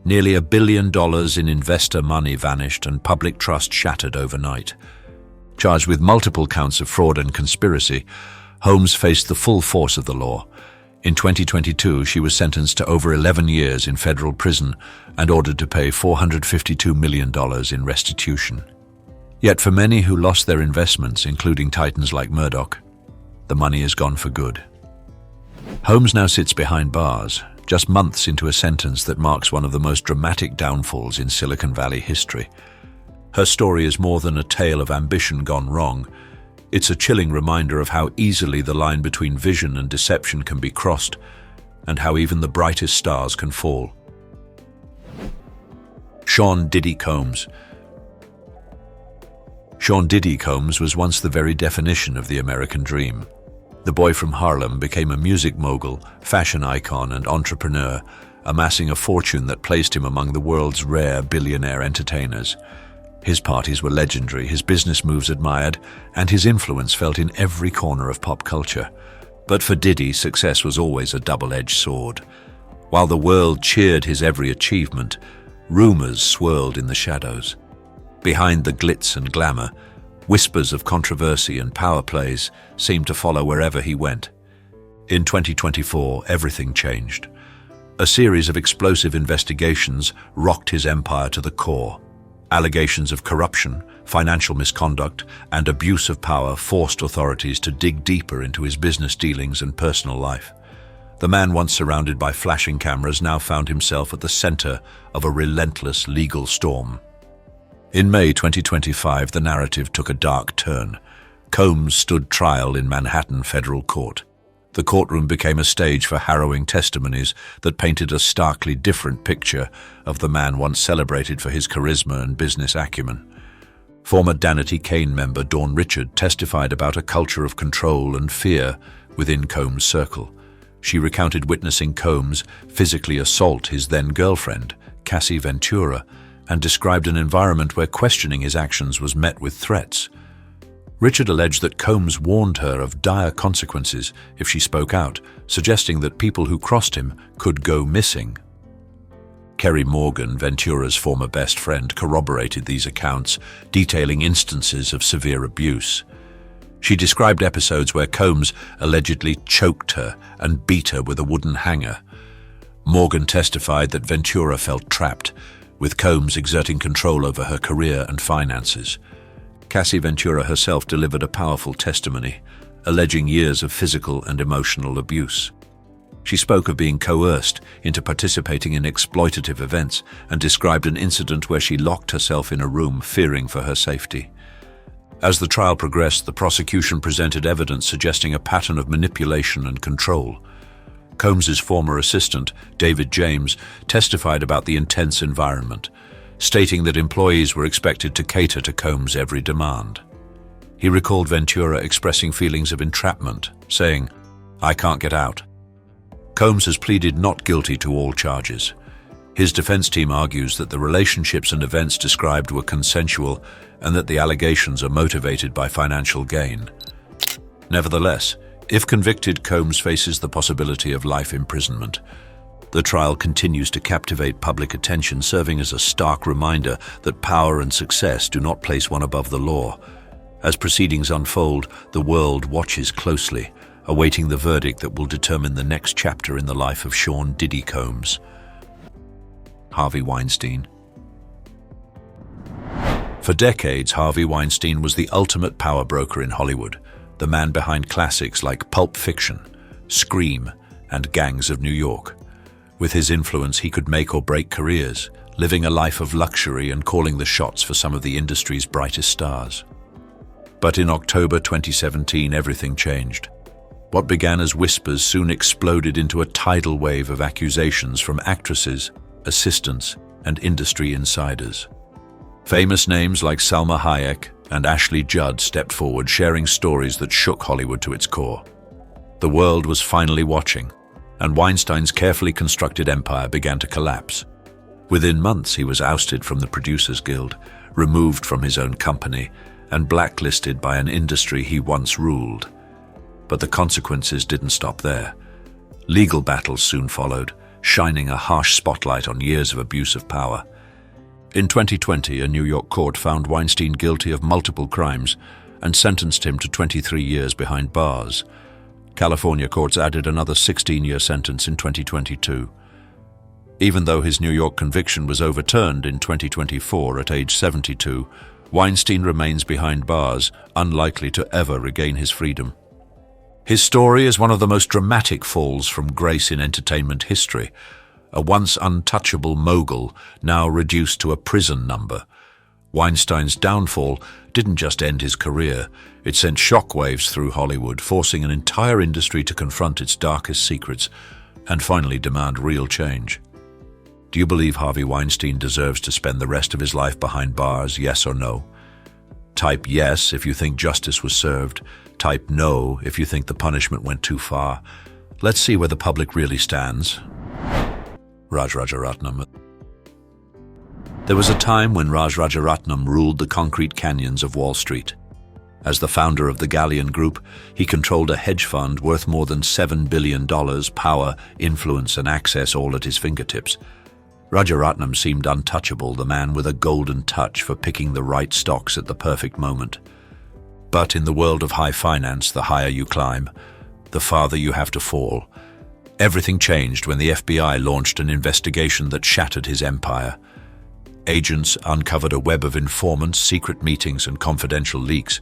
Nearly $1 billion in investor money vanished and public trust shattered overnight. Charged with multiple counts of fraud and conspiracy, Holmes faced the full force of the law. In 2022, she was sentenced to over 11 years in federal prison and ordered to pay $452 million in restitution. Yet for many who lost their investments, including titans like Murdoch, the money is gone for good. Holmes now sits behind bars, just months into a sentence that marks one of the most dramatic downfalls in Silicon Valley history. Her story is more than a tale of ambition gone wrong. It's a chilling reminder of how easily the line between vision and deception can be crossed, and how even the brightest stars can fall. Sean Diddy Combs. Sean Diddy Combs was once the very definition of the American dream. The boy from Harlem became a music mogul, fashion icon, and entrepreneur, amassing a fortune that placed him among the world's rare billionaire entertainers. His parties were legendary, his business moves admired, and his influence felt in every corner of pop culture. But for Diddy, success was always a double-edged sword. While the world cheered his every achievement, rumors swirled in the shadows. Behind the glitz and glamour, whispers of controversy and power plays seemed to follow wherever he went. In 2024, everything changed. A series of explosive investigations rocked his empire to the core. Allegations of corruption, financial misconduct, and abuse of power forced authorities to dig deeper into his business dealings and personal life. The man once surrounded by flashing cameras now found himself at the center of a relentless legal storm. In May 2025, the narrative took a dark turn. Combs stood trial in Manhattan federal court. The courtroom became a stage for harrowing testimonies that painted a starkly different picture of the man once celebrated for his charisma and business acumen. Former Danity Kane member Dawn Richard testified about a culture of control and fear within Combs' circle. She recounted witnessing Combs physically assault his then-girlfriend, Cassie Ventura, and described an environment where questioning his actions was met with threats. Richard alleged that Combs warned her of dire consequences if she spoke out, suggesting that people who crossed him could go missing. Kerry Morgan, Ventura's former best friend, corroborated these accounts, detailing instances of severe abuse. She described episodes where Combs allegedly choked her and beat her with a wooden hanger. Morgan testified that Ventura felt trapped, with Combs exerting control over her career and finances. Cassie Ventura herself delivered a powerful testimony, alleging years of physical and emotional abuse. She spoke of being coerced into participating in exploitative events and described an incident where she locked herself in a room, fearing for her safety. As the trial progressed, the prosecution presented evidence suggesting a pattern of manipulation and control. Combs's former assistant, David James, testified about the intense environment, stating that employees were expected to cater to Combs' every demand. He recalled Ventura expressing feelings of entrapment, saying, "I can't get out." Combs has pleaded not guilty to all charges. His defense team argues that the relationships and events described were consensual and that the allegations are motivated by financial gain. Nevertheless, if convicted, Combs faces the possibility of life imprisonment. The trial continues to captivate public attention, serving as a stark reminder that power and success do not place one above the law. As proceedings unfold, the world watches closely, awaiting the verdict that will determine the next chapter in the life of Sean Diddy Combs. Harvey Weinstein. For decades, Harvey Weinstein was the ultimate power broker in Hollywood, the man behind classics like Pulp Fiction, Scream, and Gangs of New York. With his influence, he could make or break careers, living a life of luxury and calling the shots for some of the industry's brightest stars. But in October 2017, everything changed. What began as whispers soon exploded into a tidal wave of accusations from actresses, assistants, and industry insiders. Famous names like Salma Hayek and Ashley Judd stepped forward, sharing stories that shook Hollywood to its core. The world was finally watching, and Weinstein's carefully constructed empire began to collapse. Within months, he was ousted from the Producers Guild, removed from his own company, and blacklisted by an industry he once ruled. But the consequences didn't stop there. Legal battles soon followed, shining a harsh spotlight on years of abuse of power. In 2020, a New York court found Weinstein guilty of multiple crimes and sentenced him to 23 years behind bars. California courts added another 16-year sentence in 2022. Even though his New York conviction was overturned in 2024 at age 72, Weinstein remains behind bars, unlikely to ever regain his freedom. His story is one of the most dramatic falls from grace in entertainment history. A once untouchable mogul, now reduced to a prison number. Weinstein's downfall didn't just end his career, it sent shockwaves through Hollywood, forcing an entire industry to confront its darkest secrets and finally demand real change. Do you believe Harvey Weinstein deserves to spend the rest of his life behind bars, yes or no? Type yes if you think justice was served. Type no if you think the punishment went too far. Let's see where the public really stands. Raj Rajaratnam. There was a time when Raj Rajaratnam ruled the concrete canyons of Wall Street. As the founder of the Galleon Group, he controlled a hedge fund worth more than $7 billion, power, influence, and access all at his fingertips. Rajaratnam seemed untouchable, the man with a golden touch for picking the right stocks at the perfect moment. But in the world of high finance, the higher you climb, the farther you have to fall. Everything changed when the FBI launched an investigation that shattered his empire. Agents uncovered a web of informants, secret meetings, and confidential leaks,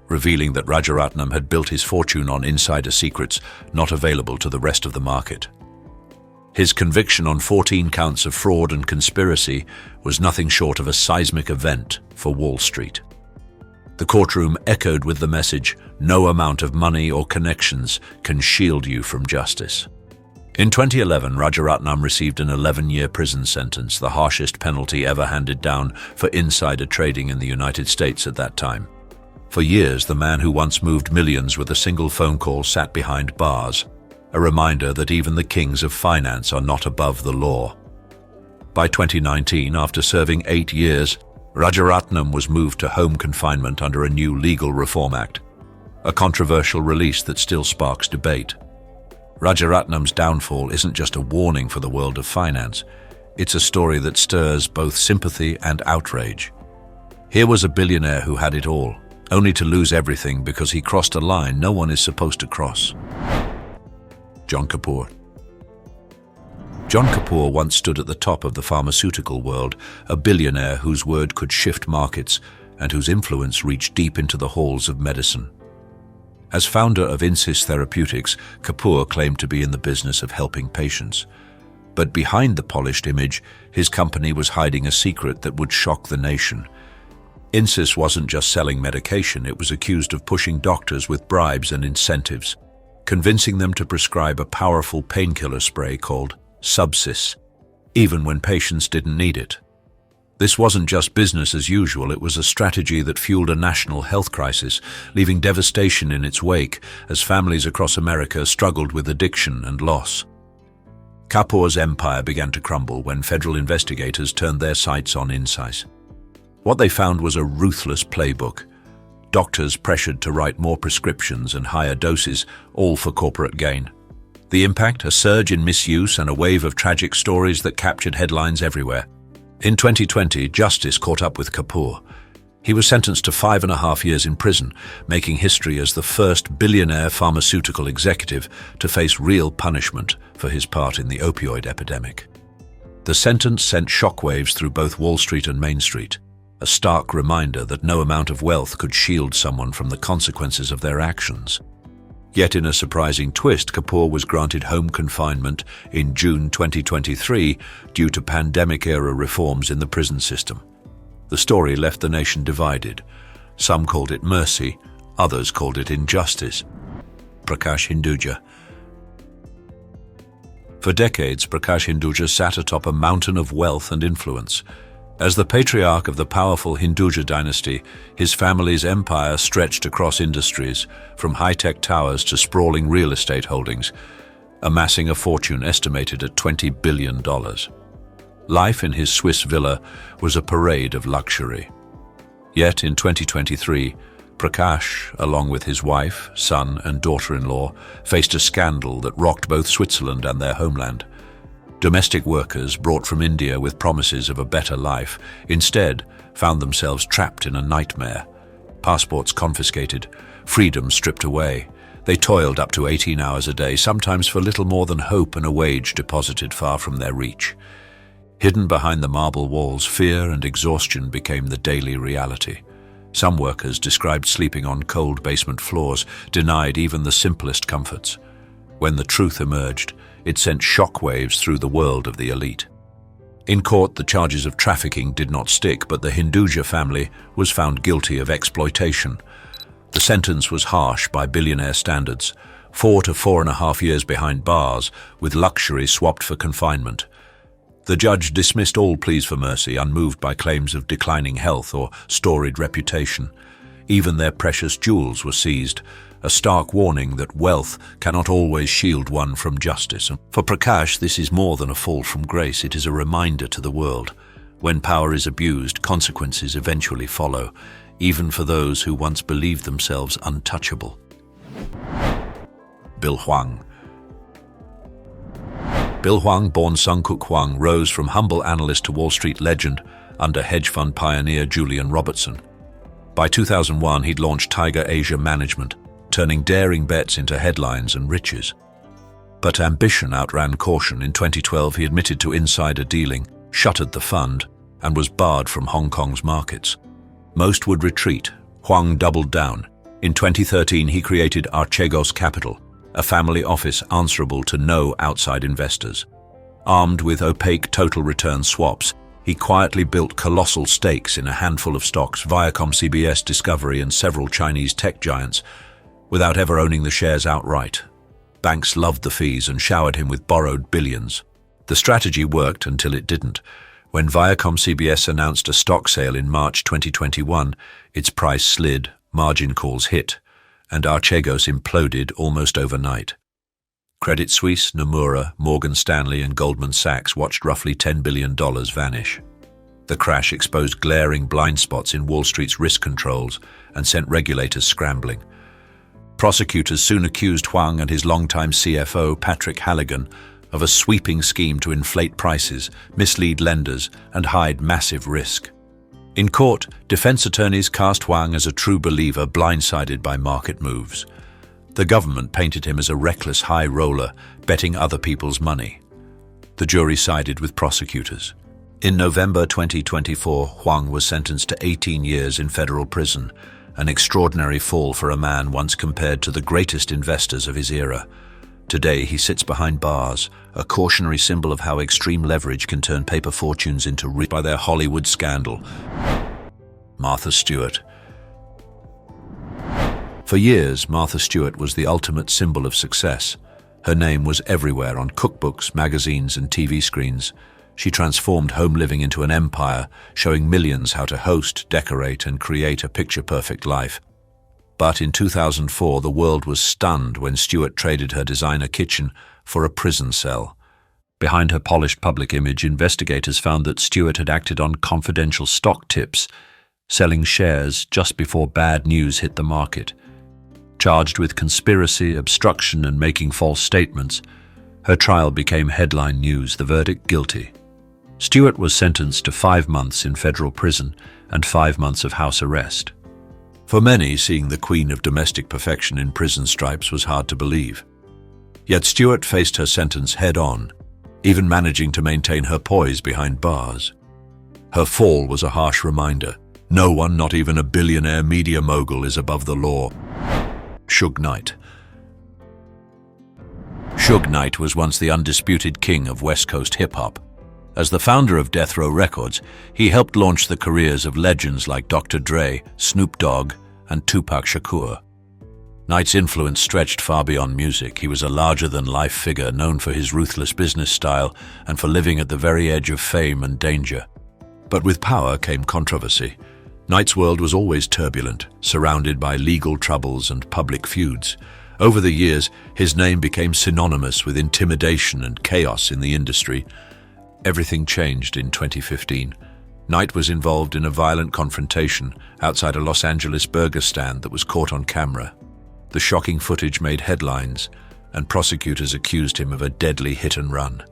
revealing that Rajaratnam had built his fortune on insider secrets not available to the rest of the market. His conviction on 14 counts of fraud and conspiracy was nothing short of a seismic event for Wall Street. The courtroom echoed with the message, "No amount of money or connections can shield you from justice." In 2011, Rajaratnam received an 11-year prison sentence, the harshest penalty ever handed down for insider trading in the United States at that time. For years, the man who once moved millions with a single phone call sat behind bars, a reminder that even the kings of finance are not above the law. By 2019, after serving 8 years, Rajaratnam was moved to home confinement under a new Legal Reform Act, a controversial release that still sparks debate. Rajaratnam's downfall isn't just a warning for the world of finance, it's a story that stirs both sympathy and outrage. Here was a billionaire who had it all, only to lose everything because he crossed a line no one is supposed to cross. John Kapoor. John Kapoor once stood at the top of the pharmaceutical world, a billionaire whose word could shift markets and whose influence reached deep into the halls of medicine. As founder of Insys Therapeutics, Kapoor claimed to be in the business of helping patients. But behind the polished image, his company was hiding a secret that would shock the nation. Insys wasn't just selling medication, it was accused of pushing doctors with bribes and incentives, convincing them to prescribe a powerful painkiller spray called Subsys, even when patients didn't need it. This wasn't just business as usual, it was a strategy that fueled a national health crisis, leaving devastation in its wake as families across America struggled with addiction and loss. Kapoor's empire began to crumble when federal investigators turned their sights on Insys. What they found was a ruthless playbook. Doctors pressured to write more prescriptions and higher doses, all for corporate gain. The impact? A surge in misuse and a wave of tragic stories that captured headlines everywhere. In 2020, justice caught up with Kapoor. He was sentenced to 5.5 years in prison, making history as the first billionaire pharmaceutical executive to face real punishment for his part in the opioid epidemic. The sentence sent shockwaves through both Wall Street and Main Street. A a stark reminder that no amount of wealth could shield someone from the consequences of their actions. Yet in a surprising twist, Kapoor was granted home confinement in June 2023 due to pandemic-era reforms in the prison system. The story left the nation divided. Some called it mercy, others called it injustice. Prakash Hinduja. For decades, Prakash Hinduja sat atop a mountain of wealth and influence. As the patriarch of the powerful Hinduja dynasty, his family's empire stretched across industries, from high-tech towers to sprawling real estate holdings, amassing a fortune estimated at $20 billion. Life in his Swiss villa was a parade of luxury. Yet in 2023, Prakash, along with his wife, son, and daughter-in-law, faced a scandal that rocked both Switzerland and their homeland. Domestic workers brought from India with promises of a better life instead found themselves trapped in a nightmare. Passports confiscated, freedom stripped away. They toiled up to 18 hours a day, sometimes for little more than hope and a wage deposited far from their reach. Hidden behind the marble walls, fear and exhaustion became the daily reality. Some workers described sleeping on cold basement floors, denied even the simplest comforts. When the truth emerged, it sent shockwaves through the world of the elite. In court, the charges of trafficking did not stick, but the Hinduja family was found guilty of exploitation. The sentence was harsh by billionaire standards, 4 to 4.5 years behind bars, with luxury swapped for confinement. The judge dismissed all pleas for mercy, unmoved by claims of declining health or storied reputation. Even their precious jewels were seized, a stark warning that wealth cannot always shield one from justice. For Prakash, this is more than a fall from grace. It is a reminder to the world. When power is abused, consequences eventually follow, even for those who once believed themselves untouchable. Bill Huang. Bill Huang, born Sungkook Huang, rose from humble analyst to Wall Street legend under hedge fund pioneer Julian Robertson. By 2001, he'd launched Tiger Asia Management, turning daring bets into headlines and riches. But ambition outran caution. In 2012, he admitted to insider dealing, shuttered the fund, and was barred from Hong Kong's markets. Most would retreat. Huang doubled down. In 2013, he created Archegos Capital, a family office answerable to no outside investors. Armed with opaque total return swaps, he quietly built colossal stakes in a handful of stocks, Viacom, CBS, Discovery, and several Chinese tech giants, without ever owning the shares outright. Banks loved the fees and showered him with borrowed billions. The strategy worked until it didn't. When Viacom CBS announced a stock sale in March 2021, its price slid, margin calls hit, and Archegos imploded almost overnight. Credit Suisse, Nomura, Morgan Stanley, and Goldman Sachs watched roughly $10 billion vanish. The crash exposed glaring blind spots in Wall Street's risk controls and sent regulators scrambling. Prosecutors soon accused Huang and his longtime CFO, Patrick Halligan, of a sweeping scheme to inflate prices, mislead lenders, and hide massive risk. In court, defense attorneys cast Huang as a true believer blindsided by market moves. The government painted him as a reckless high roller, betting other people's money. The jury sided with prosecutors. In November 2024, Huang was sentenced to 18 years in federal prison, an extraordinary fall for a man once compared to the greatest investors of his era. Today, he sits behind bars, a cautionary symbol of how extreme leverage can turn paper fortunes into rich by their Hollywood scandal. Martha Stewart. For years, Martha Stewart was the ultimate symbol of success. Her name was everywhere on cookbooks, magazines, and TV screens. She transformed home living into an empire, showing millions how to host, decorate, and create a picture-perfect life. But in 2004, the world was stunned when Stewart traded her designer kitchen for a prison cell. Behind her polished public image, investigators found that Stewart had acted on confidential stock tips, selling shares just before bad news hit the market. Charged with conspiracy, obstruction, and making false statements, her trial became headline news, the verdict guilty. Stewart was sentenced to 5 months in federal prison and 5 months of house arrest. For many, seeing the queen of domestic perfection in prison stripes was hard to believe. Yet Stewart faced her sentence head-on, even managing to maintain her poise behind bars. Her fall was a harsh reminder. No one, not even a billionaire media mogul, is above the law. Suge Knight. Suge Knight was once the undisputed king of West Coast hip-hop. As the founder of Death Row Records, he helped launch the careers of legends like Dr. Dre, Snoop Dogg, and Tupac Shakur. Knight's influence stretched far beyond music. He was a larger-than-life figure known for his ruthless business style and for living at the very edge of fame and danger. But with power came controversy. Knight's world was always turbulent, surrounded by legal troubles and public feuds. Over the years, his name became synonymous with intimidation and chaos in the industry. Everything changed in 2015. Knight was involved in a violent confrontation outside a Los Angeles burger stand that was caught on camera. The shocking footage made headlines, and prosecutors accused him of a deadly hit-and-run.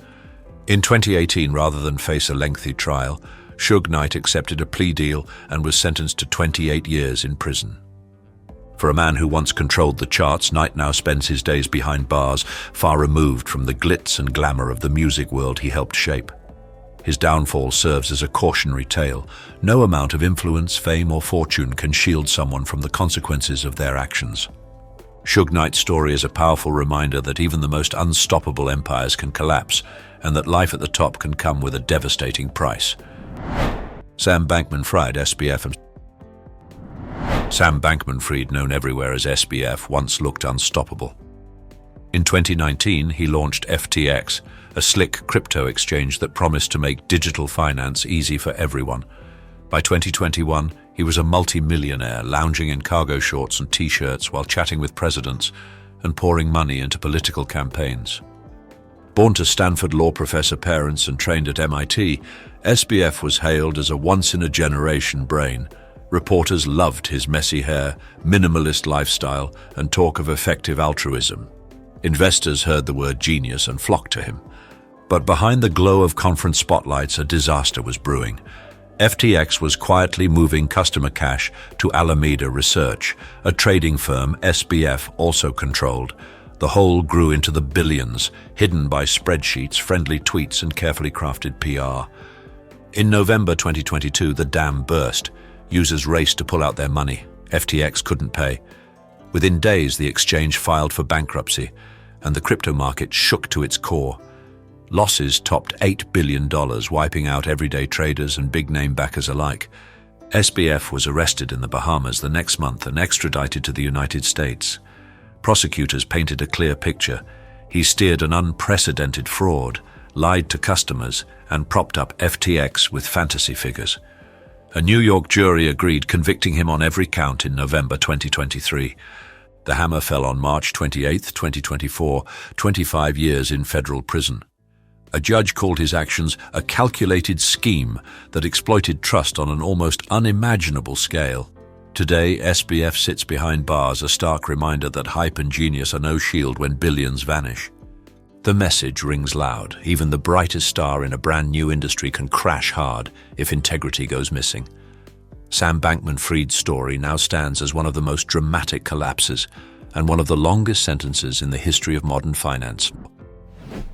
In 2018, rather than face a lengthy trial, Suge Knight accepted a plea deal and was sentenced to 28 years in prison. For a man who once controlled the charts, Knight now spends his days behind bars, far removed from the glitz and glamour of the music world he helped shape. His downfall serves as a cautionary tale. No amount of influence, fame, or fortune can shield someone from the consequences of their actions. Suge Knight's story is a powerful reminder that even the most unstoppable empires can collapse, and that life at the top can come with a devastating price. Sam Bankman-Fried, SBF. Sam Bankman-Fried, known everywhere as SBF, once looked unstoppable. In 2019, he launched FTX, a slick crypto exchange that promised to make digital finance easy for everyone. By 2021, he was a multi-millionaire, lounging in cargo shorts and t-shirts while chatting with presidents and pouring money into political campaigns. Born to Stanford law professor parents and trained at MIT, SBF was hailed as a once-in-a-generation brain. Reporters loved his messy hair, minimalist lifestyle, and talk of effective altruism. Investors heard the word genius and flocked to him. But behind the glow of conference spotlights, a disaster was brewing. FTX was quietly moving customer cash to Alameda Research, a trading firm SBF also controlled. The whole grew into the billions, hidden by spreadsheets, friendly tweets, and carefully crafted PR. In November 2022, the dam burst. Users raced to pull out their money. FTX couldn't pay. Within days, the exchange filed for bankruptcy, and the crypto market shook to its core. Losses topped $8 billion, wiping out everyday traders and big-name backers alike. SBF was arrested in the Bahamas the next month and extradited to the United States. Prosecutors painted a clear picture. He steered an unprecedented fraud, lied to customers, and propped up FTX with fantasy figures. A New York jury agreed, convicting him on every count in November 2023. The hammer fell on March 28, 2024, 25 years in federal prison. A judge called his actions a calculated scheme that exploited trust on an almost unimaginable scale. Today, SBF sits behind bars, a stark reminder that hype and genius are no shield when billions vanish. The message rings loud. Even the brightest star in a brand new industry can crash hard if integrity goes missing. Sam Bankman-Fried's story now stands as one of the most dramatic collapses and one of the longest sentences in the history of modern finance.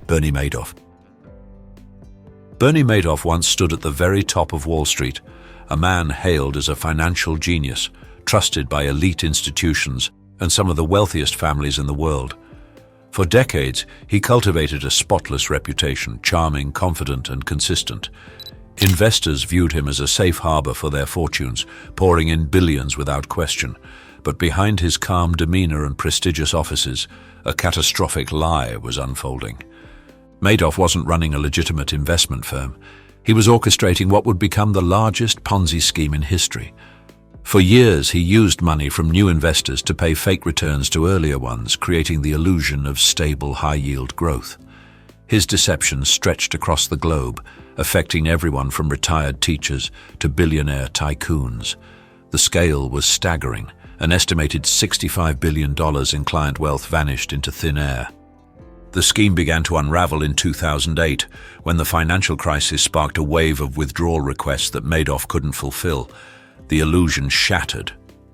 Bernie Madoff. Bernie Madoff once stood at the very top of Wall Street, a man hailed as a financial genius, trusted by elite institutions and some of the wealthiest families in the world. For decades, he cultivated a spotless reputation, charming, confident, and consistent. Investors viewed him as a safe harbor for their fortunes, pouring in billions without question. But behind his calm demeanor and prestigious offices, a catastrophic lie was unfolding. Madoff wasn't running a legitimate investment firm. He was orchestrating what would become the largest Ponzi scheme in history. For years, he used money from new investors to pay fake returns to earlier ones, creating the illusion of stable, high-yield growth. His deception stretched across the globe, affecting everyone from retired teachers to billionaire tycoons. The scale was staggering. An estimated $65 billion in client wealth vanished into thin air. The scheme began to unravel in 2008, when the financial crisis sparked a wave of withdrawal requests that Madoff couldn't fulfill. The illusion shattered.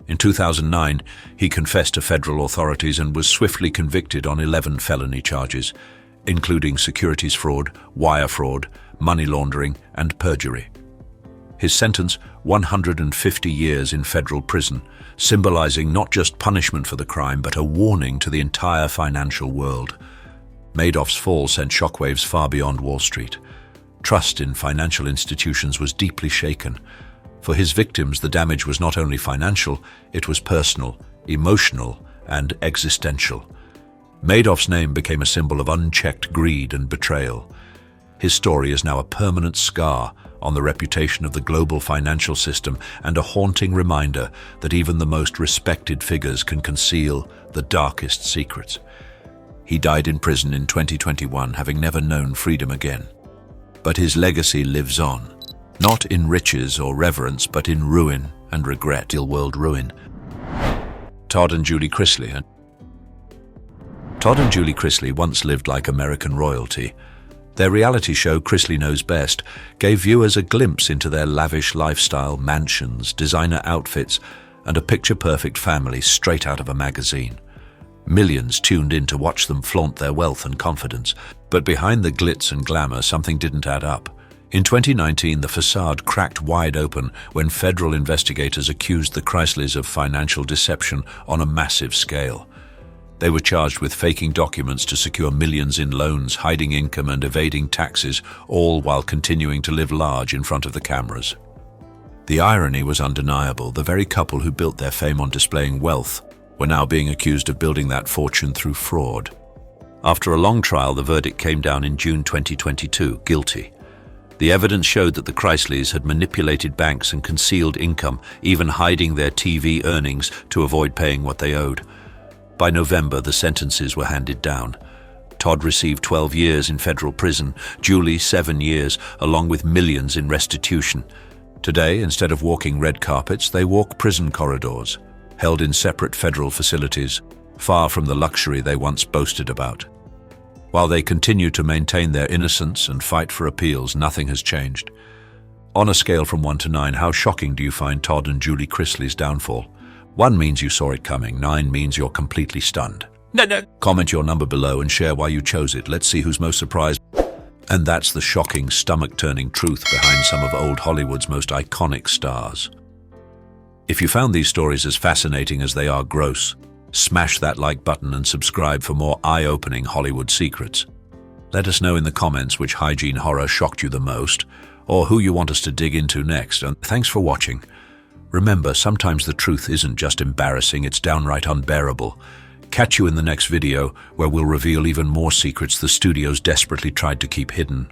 In 2009, he confessed to federal authorities and was swiftly convicted on 11 felony charges, including securities fraud, wire fraud, money laundering, and perjury. His sentence, 150 years in federal prison, symbolizing not just punishment for the crime, but a warning to the entire financial world. Madoff's fall sent shockwaves far beyond Wall Street. Trust in financial institutions was deeply shaken. For his victims, the damage was not only financial, it was personal, emotional, and existential. Madoff's name became a symbol of unchecked greed and betrayal. His story is now a permanent scar on the reputation of the global financial system and a haunting reminder that even the most respected figures can conceal the darkest secrets. He died in prison in 2021, having never known freedom again. But his legacy lives on, not in riches or reverence, but in ruin and regret. World ruin. Todd and Julie Chrisley. Todd and Julie Chrisley once lived like American royalty. Their reality show, Chrisley Knows Best, gave viewers a glimpse into their lavish lifestyle, mansions, designer outfits, and a picture-perfect family straight out of a magazine. Millions tuned in to watch them flaunt their wealth and confidence. But behind the glitz and glamour, something didn't add up. In 2019, the facade cracked wide open when federal investigators accused the Chrisleys of financial deception on a massive scale. They were charged with faking documents to secure millions in loans, hiding income and evading taxes, all while continuing to live large in front of the cameras. The irony was undeniable. The very couple who built their fame on displaying wealth were now being accused of building that fortune through fraud. After a long trial, the verdict came down in June 2022, guilty. The evidence showed that the Chrisleys had manipulated banks and concealed income, even hiding their TV earnings to avoid paying what they owed. By November, the sentences were handed down. Todd received 12 years in federal prison, Julie 7 years, along with millions in restitution. Today, instead of walking red carpets, they walk prison corridors, held in separate federal facilities, far from the luxury they once boasted about. While they continue to maintain their innocence and fight for appeals, nothing has changed. On a scale from 1 to 9, how shocking do you find Todd and Julie Chrisley's downfall? 1 means you saw it coming, 9 means you're completely stunned. No. Comment your number below and share why you chose it. Let's see who's most surprised. And that's the shocking, stomach-turning truth behind some of old Hollywood's most iconic stars. If you found these stories as fascinating as they are gross, smash that like button and subscribe for more eye-opening Hollywood secrets. Let us know in the comments which hygiene horror shocked you the most, or who you want us to dig into next, and thanks for watching. Remember, sometimes the truth isn't just embarrassing, it's downright unbearable. Catch you in the next video, where we'll reveal even more secrets the studios desperately tried to keep hidden.